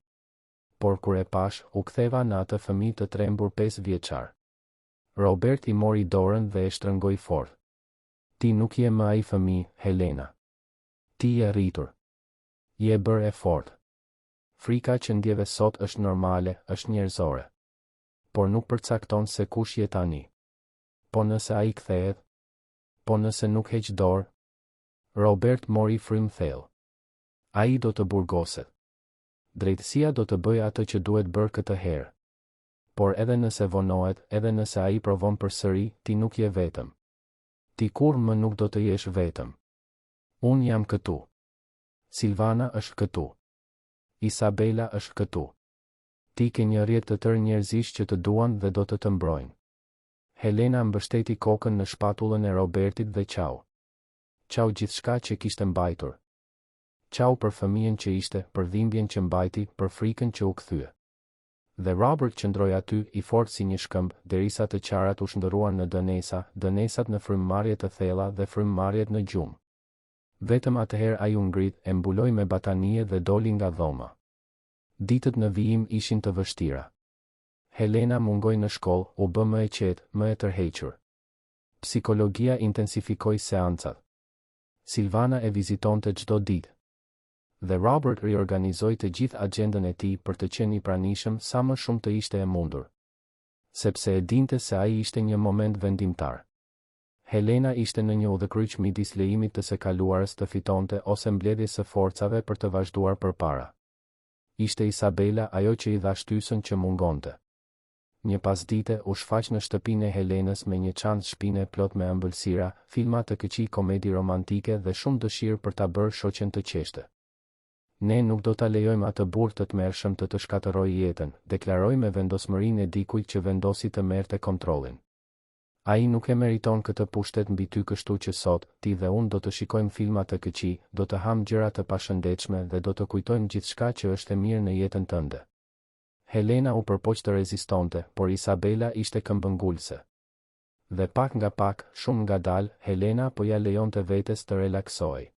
Por kur e pash, u ktheva në atë fëmijë të trembur 5 vjeçar. Robert i mori dorën dhe e shtrëngoi fort. Ti nuk je më ai fëmijë, Helena. Ti je rritur. Je bërë e fortë. Frika që ndjeve sot është normale, është njerëzore. Por nuk përcakton se kush je tani. Po nëse ai kthehet? Po nëse nuk heq dorë? Robert mori frym thellë. Ai do të burgoset. Drejtësia do të bëjë atë që duhet bërë këtë herë. Por edhe nëse vonohet, edhe nëse ai provon përsëri, ti nuk je vetëm. Ti kur më nuk do të jesh vetëm. Unë jam këtu. Silvana është këtu. Isabela është këtu. Ti ke një rrjet të tërë njerëzish që të duan dhe do të të mbrojnë. Helena mbështeti kokën në shpatullën e Robertit dhe qau. Qau gjithçka që kishte mbajtur. Qau për fëmijën që ishte, për dhimbjen që mbajti, për frikën që u kthye. Dhe Robert qëndroi aty i fortë si një shkëmb, derisa të qarat u shndërruan në dënesa, dënesat në frymëmarrje të thella dhe frymëmarrjet në gjumë. Vetëm atëherë ai u ngrit, e mbuloi me batanie dhe doli nga dhoma. Ditët në vijim ishin të vështira. Helena mungoi në shkollë, u bë më e qetë, më e tërhequr. Psikologjia intensifikoi seancat. Silvana e vizitonte çdo ditë. Dhe Robert riorganizoi të gjithë agjendën e tij për të qenë i pranishëm sa më shumë të ishte e mundur. Sepse e dinte se ai ishte një moment vendimtar. Helena ishte në një udhëkryq midis lejimit të së kaluarës të fitonte ose mbledhjes së forcave për të vazhduar përpara. Ishte Isabela ajo që i dha shtysën që mungonte. Një pasdite u shfaq në shtëpinë e Helenës me një çantë shpine plot me ëmbëlsira, filma të këqij, komedi romantike dhe shumë dëshirë për ta bërë shoqen të qeshtë. Ne nuk do ta lejojmë atë burr të tmerrshëm të shkatërrojë jetën, deklaroi me vendosmërinë e dikujt që vendosi të merrte kontrollin. Ai nuk e meriton këtë pushtet mbi ty, kështu që sot, ti dhe unë do të shikojmë filma të këqij, do të ham gjëra të pashëndetshme dhe do të kujtojmë gjithçka që është e mirë në jetën tënde. Helena u përpoq të rezistonte, por Isabela ishte këmbëngulëse. Dhe pak nga pak, shumë ngadalë, Helena po ja lejonte vetes të relaksoj.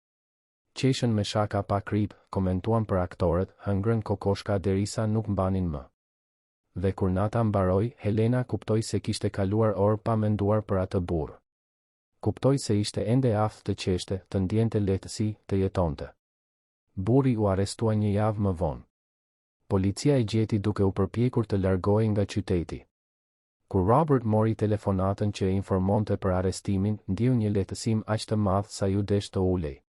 Qeshën me shaka pa krip, komentuan për aktorët, hëngrën kokoshka derisa nuk mbanin më. Dhe kur nata mbaroi, Helena kuptoi se kishte kaluar orë pa menduar për atë burr. Kuptoi se ishte ende aftë të qeshte, të ndjente lehtësi, të jetonte. Burri u arrestua një javë më vonë. Policia e gjeti duke u përpjekur të largohej nga qyteti. Kur Robert mori telefonatën që e informonte për arrestimin, ndjeu një lehtësim aq të madh sa ju desh të ulej.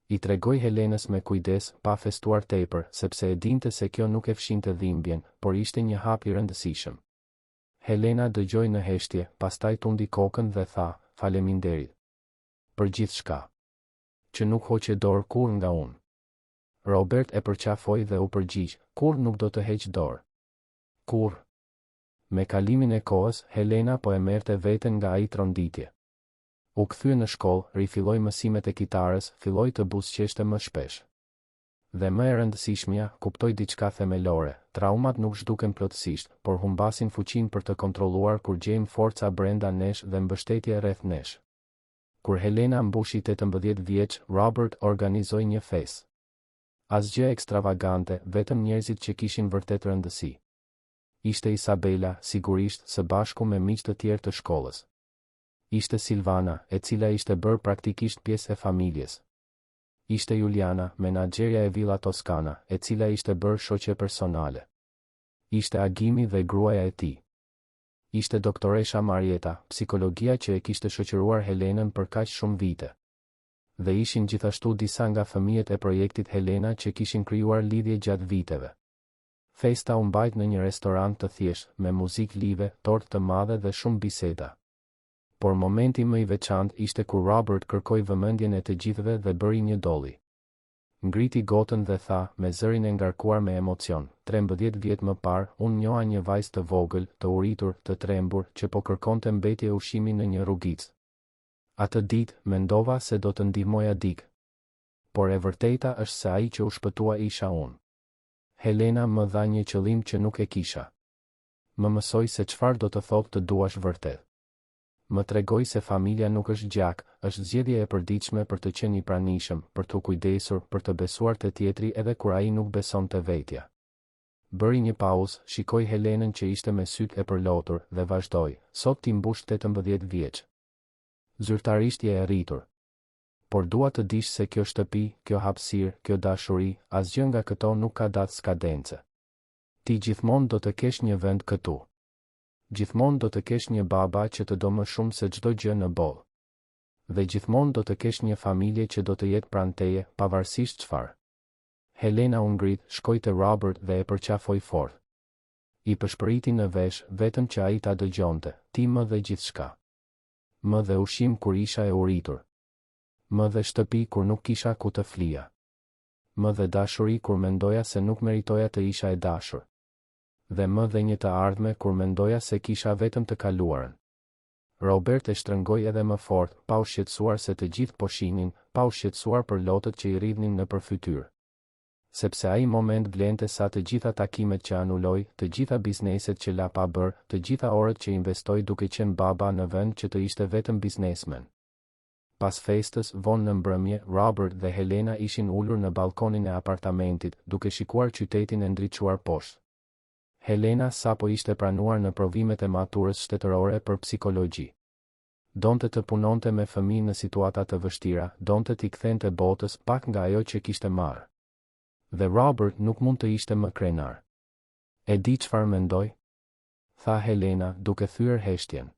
I tregoi Helenës me kujdes, pa festuar tepër, sepse e dinte se kjo nuk e fshinte dhimbjen, por ishte një hap i rëndësishëm. Helena dëgjoi në heshtje, pastaj tundi kokën dhe tha, faleminderit. Për gjithçka. Që nuk hoqe dorë kur nga unë. Robert e përqafoi dhe u përgjigj, kur nuk do të heq dorë. Kur? Me kalimin e kohës, Helena po e merrte veten nga ai tronditje. U kthye në shkollë, rifilloi mësimet e kitarës, filloi të buzëqeshte më shpesh. Dhe më e rëndësishmja, kuptoi diçka themelore, traumat nuk zhduken plotësisht, por humbasin fuqinë për të kontrolluar kur gjejmë forca brenda nesh dhe mbështetje rreth nesh. Kur Helena mbushi 18 vjeç, Robert organizoi një festë. Asgjë ekstravagante, vetëm njerëzit që kishin vërtet rëndësi. Ishte Isabela, sigurisht, së bashku me miq të tjerë të shkollës. Ishte Silvana, e cila ishte bërë praktikisht pjesë e familjes. Ishte Juliana, menaxherja e Villa Toscana, e cila ishte bërë shoqe personale. Ishte Agimi dhe gruaja e tij. Ishte doktoresha Marieta, psikologjia që e kishte shoqëruar Helenën për kaq shumë vite. Dhe ishin gjithashtu disa nga fëmijët e projektit Helena që kishin krijuar lidhje gjatë viteve. Festa u mbajt në një restorant të thjeshtë, me muzikë live, tortë të madhe dhe shumë biseda. Por momenti më i veçantë ishte kur Robert kërkoi vëmendjen e të gjithëve dhe bëri një dolli. Ngriti gotën dhe tha, me zërin e ngarkuar me emocion, 13 vjet më parë, unë njoha një vajzë të vogël, të uritur, të trembur, që po kërkonte mbetje ushqimi në një rrugicë. Atë ditë, mendova se do të ndihmoja dik. Por e vërteta është se ai që u shpëtua isha unë. Helena më dha një qëllim që nuk e kisha. Më mësoi se çfarë do të thotë të duash vërtet. Më tregoi se familja nuk është gjak, është zgjedhje e përditshme për të qenë i pranishëm, për të kujdesur, për të besuar te tjetri edhe kur ai nuk beson te vetja. Bëri një pauzë, shikoi Helenën që ishte me sytë e përlotur dhe vazhdoi, sot ti mbush 18 vjeç. Zyrtarisht je e rritur. Por dua të dish se kjo shtëpi, kjo hapësirë, kjo dashuri, asgjë nga këto nuk ka datë skadence. Ti gjithmonë do të kesh një vend këtu. Gjithmonë do të kesh një baba që të do më shumë se çdo gjë në botë. Dhe gjithmonë do të kesh një familje që do të jetë pranë teje, pavarësisht çfarë. Helena u ngrit, shkoi te Robert dhe e përqafoi fort. I përshpëriti në vesh, vetëm që ai ta dëgjonte, ti më dhe gjithçka. Më dhe ushqim kur isha e uritur. Më dhe shtëpi kur nuk kisha ku të flija. Më dhe dashuri kur mendoja se nuk meritoja të isha e dashur. Dhe më dhe një të ardhme kur mendoja se kisha vetëm të kaluarën. Robert e shtrëngoi edhe më fort, pa u shqetësuar se të gjithë po shihnin, pa u shqetësuar për lotët që i rridhnin nëpër fytyrë. Sepse ai moment vlente sa të gjitha takimet që anuloi, të gjitha bizneset që la pa bër, të gjitha orët që investoi duke qenë baba në vend që të ishte vetëm biznesmen. Pas festës, vonë në mbrëmje, Robert dhe Helena ishin ulur në balkonin e apartamentit, duke shikuar qytetin e ndriçuar poshtë. Helena sapo ishte pranuar në provimet e maturës shtetërore për psikologji. Donte të punonte me fëmijë në situata të vështira, donte t'i kthente botës pak nga ajo që kishte marrë. Dhe Robert nuk mund të ishte më krenar. E di çfarë mendoj? Tha Helena, duke thyer heshtjen.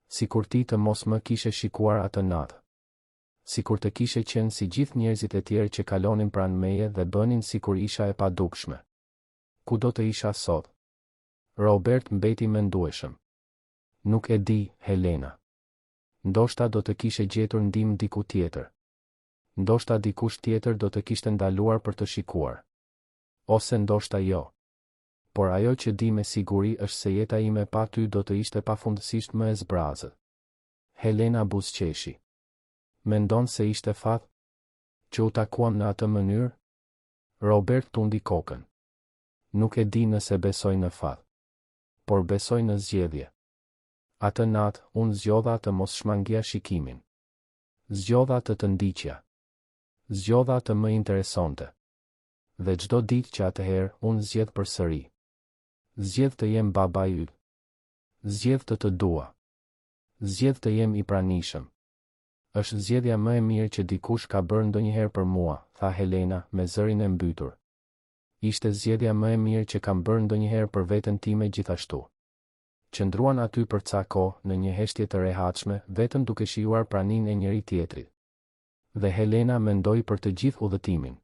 Sikur ti të mos më kishe shikuar atë natë. Sikur të kishe qenë si gjithë njerëzit e tjerë që kalonin pranë meje dhe bënin sikur isha e padukshme. Ku do të isha sot? Robert mbeti mendueshëm. Nuk e di, Helena. Ndoshta do të kishe gjetur ndihmë diku tjetër. Ndoshta dikush tjetër do të kishte ndaluar për të shikuar. Ose ndoshta jo. Por ajo që di me siguri është se jeta ime pa ty do të ishte pafundësisht më e zbrazët. Helena buzëqeshi. Mendon se ishte fat? Që u takuam në atë mënyrë? Robert tundi kokën. Nuk e di nëse besoj në fat. Por besoj në zgjedhje. Atë natë, unë zgjodha të mos shmangia shikimin. Zgjodha të të ndiqja. Zgjodha të më interesonte. Dhe çdo ditë që atëherë, unë zgjedh përsëri. Zgjedh të jem baba yt. Zgjedh të të dua. Zgjedh të jem i pranishëm. Është zgjedhja më e mirë që dikush ka bërë ndonjëherë për mua, tha Helena me zërin e mbytur. Ishte zgjedhja më e mirë që kam bërë ndonjëherë për veten time gjithashtu. Qëndruan aty për ca kohë në një heshtje të rehatshme, vetëm duke shijuar praninë e njëri tjetrit. Dhe Helena mendoi për të gjithë udhëtimin.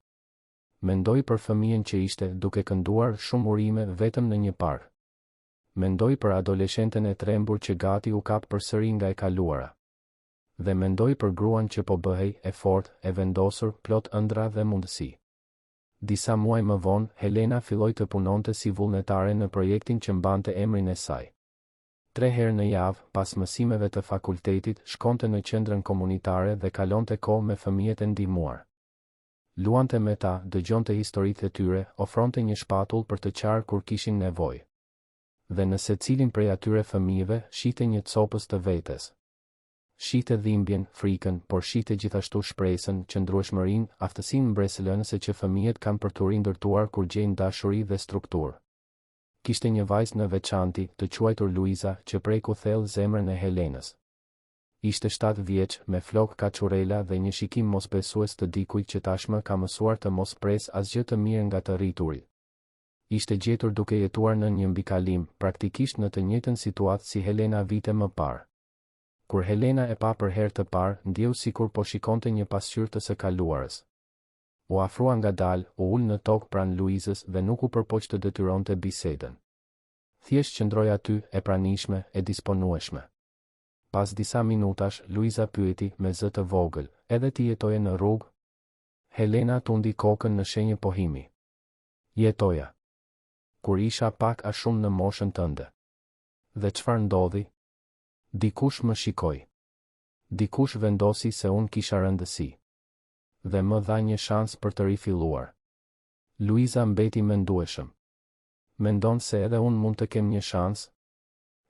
Mendoi për fëmijën që ishte duke kënduar shumë urime vetëm në një park. Mendoi për adoleshenten e trembur që gati u kap përsëri nga e kaluara. Dhe mendoi për gruan që po bëhej e fortë, e vendosur, plot ëndra dhe mundësi. Disa muaj më vonë, Helena filloi të punonte si vullnetare në projektin që mbante emrin e saj. 3 herë në javë, pas mësimeve të fakultetit, shkonte në qendrën komunitare dhe kalonte kohë me fëmijët e ndihmuar. Luante me ta, dëgjonte historitë e tyre, ofronte një shpatull për të qarë kur kishin nevojë. Dhe në secilin prej atyre fëmijëve, shite një copës të vetes. Shite dhimbjen, frikën, por shite gjithashtu shpresën, qëndrueshmërinë, aftësinë mbresëlënëse që fëmijët kanë për t'u rindërtuar kur gjejnë dashuri dhe strukturë. Kishte një vajzë në veçanti, të quajtur Luiza, që preku thellë zemrën e Helenës. Ishte 7 vjeç, me flok kaçurela dhe një shikim mosbesues të dikujt që tashmë ka mësuar të mos pres asgjë të mirë nga të rriturit. Ishte gjetur duke jetuar në një mbikalim, praktikisht në të njëjtën situatë si Helena vite më parë. Kur Helena e pa për herë të parë, ndjeu sikur po shikonte një pasqyrë të së kaluarës. U afrua ngadalë, u ul në tokë pranë Luizës dhe nuk u përpoq të detyronte bisedën. Thjesht qëndroi aty, e pranishme, e disponueshme. Pas disa minutash, Luiza pyeti me zë të vogël, edhe ti jetoje në rrugë? Helena tundi kokën në shenjë pohimi. Jetoja. Kur isha pak a shumë në moshën tënde. Dhe çfarë ndodhi? Dikush më shikoi. Dikush vendosi se unë kisha rëndësi. Dhe më dha një shans për të rifilluar. Luiza mbeti mendueshëm. Mendon se edhe unë mund të kem një shans?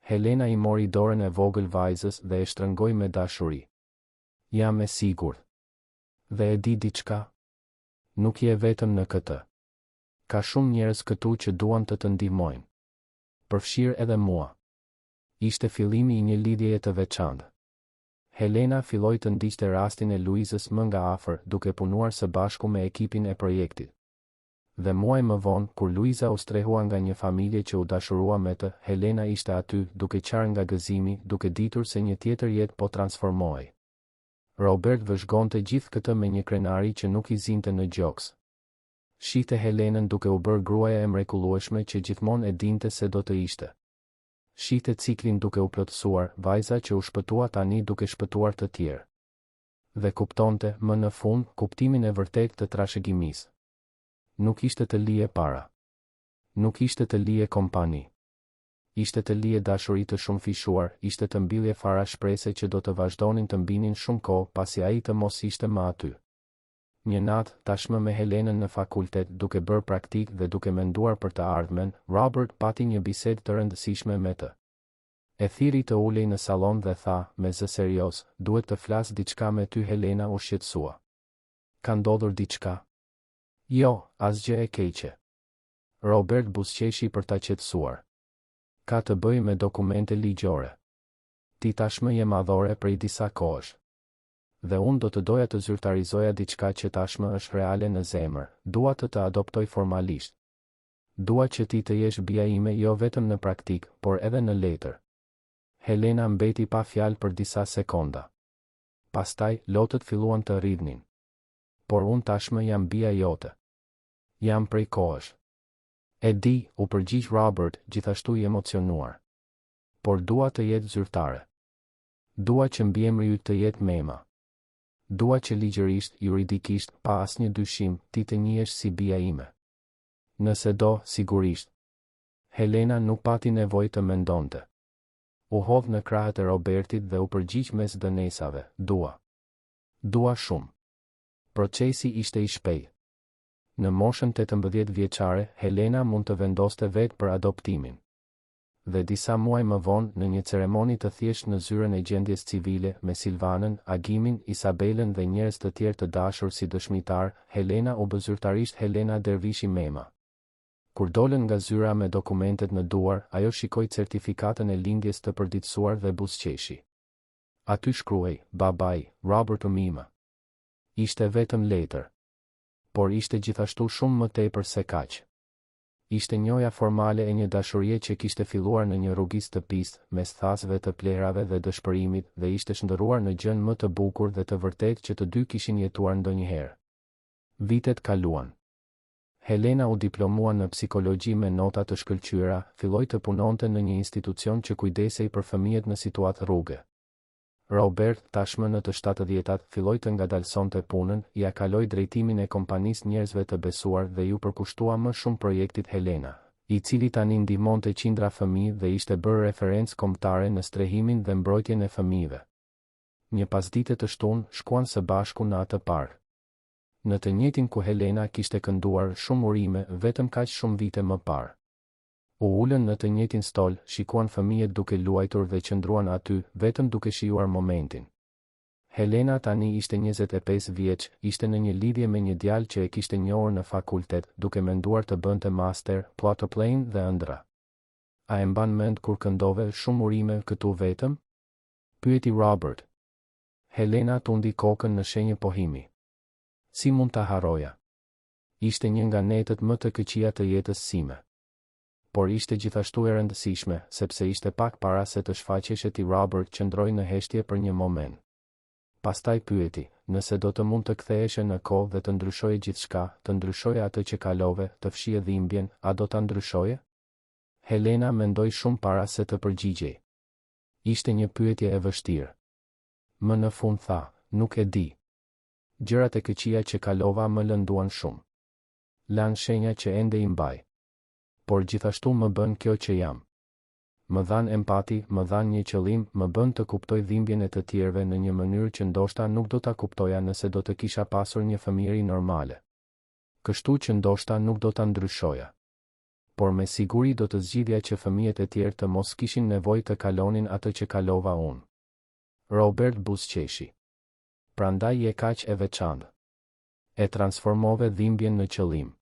Helena i mori dorën e vogël vajzës dhe e shtrëngoi me dashuri. Jam e sigurt. Dhe e di diçka? Nuk je vetëm në këtë. Ka shumë njerëz këtu që duan të të ndihmojnë. Përfshirë edhe mua. Ishte fillimi i një lidhjeje të veçantë. Helena filloi të ndiqte rastin e Luizës më nga afër, duke punuar së bashku me ekipin e projektit. Dhe muaj më vonë, kur Luiza u strehua nga një familje që u dashurua me të, Helena ishte aty, duke qarë nga gëzimi, duke ditur se një tjetër jetë po transformohej. Robert vëzhgonte gjithë këtë me një krenari që nuk i zinte në gjoks. Shite Helenën duke u bërë gruaja e mrekullueshme që gjithmonë e dinte se do të ishte. Shite ciklin duke u plotësuar, vajza që u shpëtua tani duke shpëtuar të tjerë. Dhe kuptonte, më në fund, kuptimin e vërtet të trashëgimisë. Nuk ishte të lije para. Nuk ishte të lije kompani. Ishte të lije dashuri të shumë fishuar, ishte të mbyllje fara shprese që do të vazhdonin të mbinin shumë kohë pasi ai të mos ishte më aty. Një natë, tashmë me Helenën në fakultet, duke bërë praktik dhe duke menduar për të ardhmen, Robert pati një bisedë të rëndësishme me të. E thiri të ulej në salon dhe tha, me zë serios, duhet të flas diçka me ty. Helena u shqetësua. Ka ndodhur diçka? Jo, asgjë e keqe. Robert buzëqeshi për ta qetësuar. Ka të bëjë me dokumente ligjore. Ti tashmë je madhore prej disa kohësh. Dhe unë do të doja të zyrtarizoja diçka që tashmë është reale në zemër, dua të adoptoj formalisht. Dua që ti të jesh bia ime jo vetëm në praktik, por edhe në letër. Helena mbeti pa fjalë për disa sekonda. Pastaj, lotët filluan të rridhnin. Por unë tashmë jam bia jote. Jam prej kohësh. E di, u përgjigj Robert, gjithashtu i emocionuar. Por dua të jetë zyrtare. Dua që mbiemri yt të jetë Mema. Dua që ligjërisht, juridikisht, pa asnjë dyshim, ti të njihesh si bia ime. Nëse do, sigurisht. Helena nuk pati nevojë të mendonte. U hodh në krahët e Robertit dhe u përgjigj mes dënesave, dua. Dua shumë. Procesi ishte i shpejtë. Në moshën 18 vjeçare, Helena mund të vendoste vetë për adoptimin. Dhe disa muaj më vonë, në një ceremoni të thjeshtë në zyrën e gjendjes civile, me Silvanën, Agimin, Isabelën dhe njerëz të tjerë të dashur si dëshmitar, Helena u bë zyrtarisht Helena Dervishi Mema. Kur dolën nga zyra me dokumentet në duar, ajo shikoi certifikatën e lindjes të përditësuar dhe buzëqeshi. Aty shkruhej, babai, Robert Mema. Ishte vetëm letër. Por ishte gjithashtu shumë më tepër se kaq. Ishte njoja formale e një dashurie që kishte filluar në një rrugis të pistë, mes thasëve të plerave dhe dëshpërimit, dhe ishte shndërruar në gjën më të bukur dhe të vërtetë që të dy kishin jetuar ndonjëherë. Vitet kaluan. Helena u diplomua në psikologji me nota të shkëlqyera, filloi të punonte në një institucion që kujdesej për fëmijët në situatë rruge. Robert, tashmë në të 70-tat, filloi të ngadalsonte punën, ia kaloi drejtimin e kompanisë njerëzve të besuar dhe ju përkushtua më shumë projektit Helena, i cili tani ndihmonte qindra fëmijë dhe ishte bërë referencë kombëtare në strehimin dhe mbrojtjen e fëmijëve. Një pasdite të shtunë, shkuan së bashku në atë park. Në të njëjtin ku Helena kishte kënduar shumë urime vetëm kaq shumë vite më parë. U ulën në të njëjtin stol, shikuan fëmijët duke luajtur dhe qëndruan aty, vetëm duke shijuar momentin. Helena tani ishte 25 vjeç, ishte në një lidhje me një djalë që e kishte njohur në fakultet, duke menduar të bënte master, plotoplein dhe ëndra. A e mban mend kur këndove shumë urime këtu vetëm? Pyeti Robert. Helena tundi kokën në shenjë pohimi. Si mund ta harroja? Ishte një nga netët më të këqija të jetës sime. Por ishte gjithashtu e rëndësishme, sepse ishte pak para se të shfaqeshe ti. Robert qëndroi në heshtje për një moment. Pastaj pyeti, nëse do të mund të ktheheshe në kohë dhe të ndryshoje gjithçka, të ndryshoje atë që kalove, të fshije dhimbjen, a do ta ndryshoje? Helena mendoi shumë para se të përgjigjej. Ishte një pyetje e vështirë. Më në fund tha, nuk e di. Gjërat e këqija që kalova më lënduan shumë. Lan shenja që ende i mbaj. Por gjithashtu më bën kjo që jam. Më dhan empati, më dhan një qëllim, më bën të kuptoj dhimbjen e të tjerëve në një mënyrë që ndoshta nuk do ta kuptoja nëse do të kisha pasur një fëmijëri normale. Kështu që ndoshta nuk do ta ndryshoja. Por me siguri do të zgjidhja që fëmijët e tjerë të mos kishin nevojë të kalonin atë që kalova unë. Robert buzëqeshi. Prandaj je kaq e veçantë. E transformove dhimbjen në qëllim.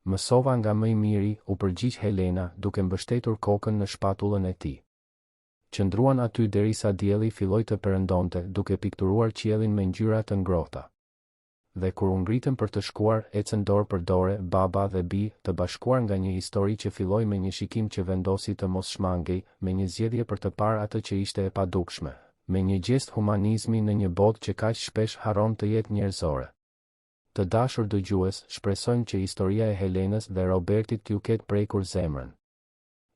Mësova nga më i miri, u përgjigj Helena, duke mbështetur kokën në shpatullën e tij. Qëndruan aty derisa dielli filloi të perëndonte, duke pikturuar qiellin me ngjyra të ngrohta. Dhe kur u ngritën për të shkuar, ecën dorë për dore, baba dhe bi, të bashkuar nga një histori që filloi me një shikim që vendosi të mos shmangej, me një zgjedhje për të parë atë që ishte e padukshme, me një gjest humanizmi në një botë që kaq shpesh harron të jetë njerëzore. Të dashur dëgjues, shpresojmë që historia e Helenës dhe Robertit t'ju ketë prekur zemrën.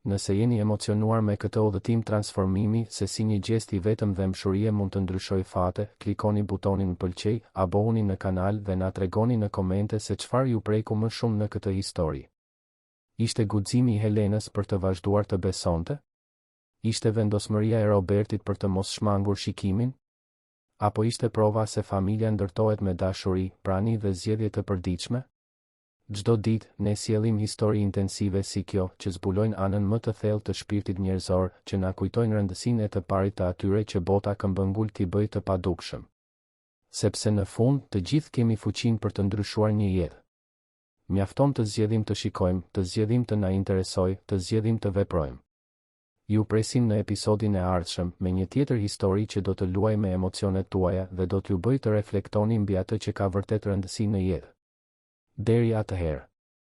Nëse jeni emocionuar me këtë udhëtim transformimi se si një gjest i vetëm dhe mshurie mund të ndryshoj fate, klikoni butonin më pëlqej, abohuni në kanal dhe na tregoni në komente se çfarë ju preku më shumë në këtë histori. Ishte guximi i Helenës për të vazhduar të besonte? Ishte vendosmëria e Robertit për të mos shmangur shikimin? Apo ishte prova se familja ndërtohet me dashuri, prani dhe zgjedhje të përditshme? Çdo ditë, ne sjellim histori intensive si kjo, që zbulojnë anën më të thellë të shpirtit njerëzor, që na kujtojnë rëndësinë e të parit të atyre që bota këmbëngul t'i bëjë të padukshëm. Sepse në fund, të gjithë kemi fuqinë për të ndryshuar një jetë. Mjafton të zgjedhim të shikojmë, të zgjedhim të na interesojë, të zgjedhim të veprojmë. Ju presim në episodin e ardhshëm me një tjetër histori që do të luajë me emocionet tuaja dhe do t'ju bëjë të reflektoni mbi atë që ka vërtet rëndësi në jetë. Deri atëherë.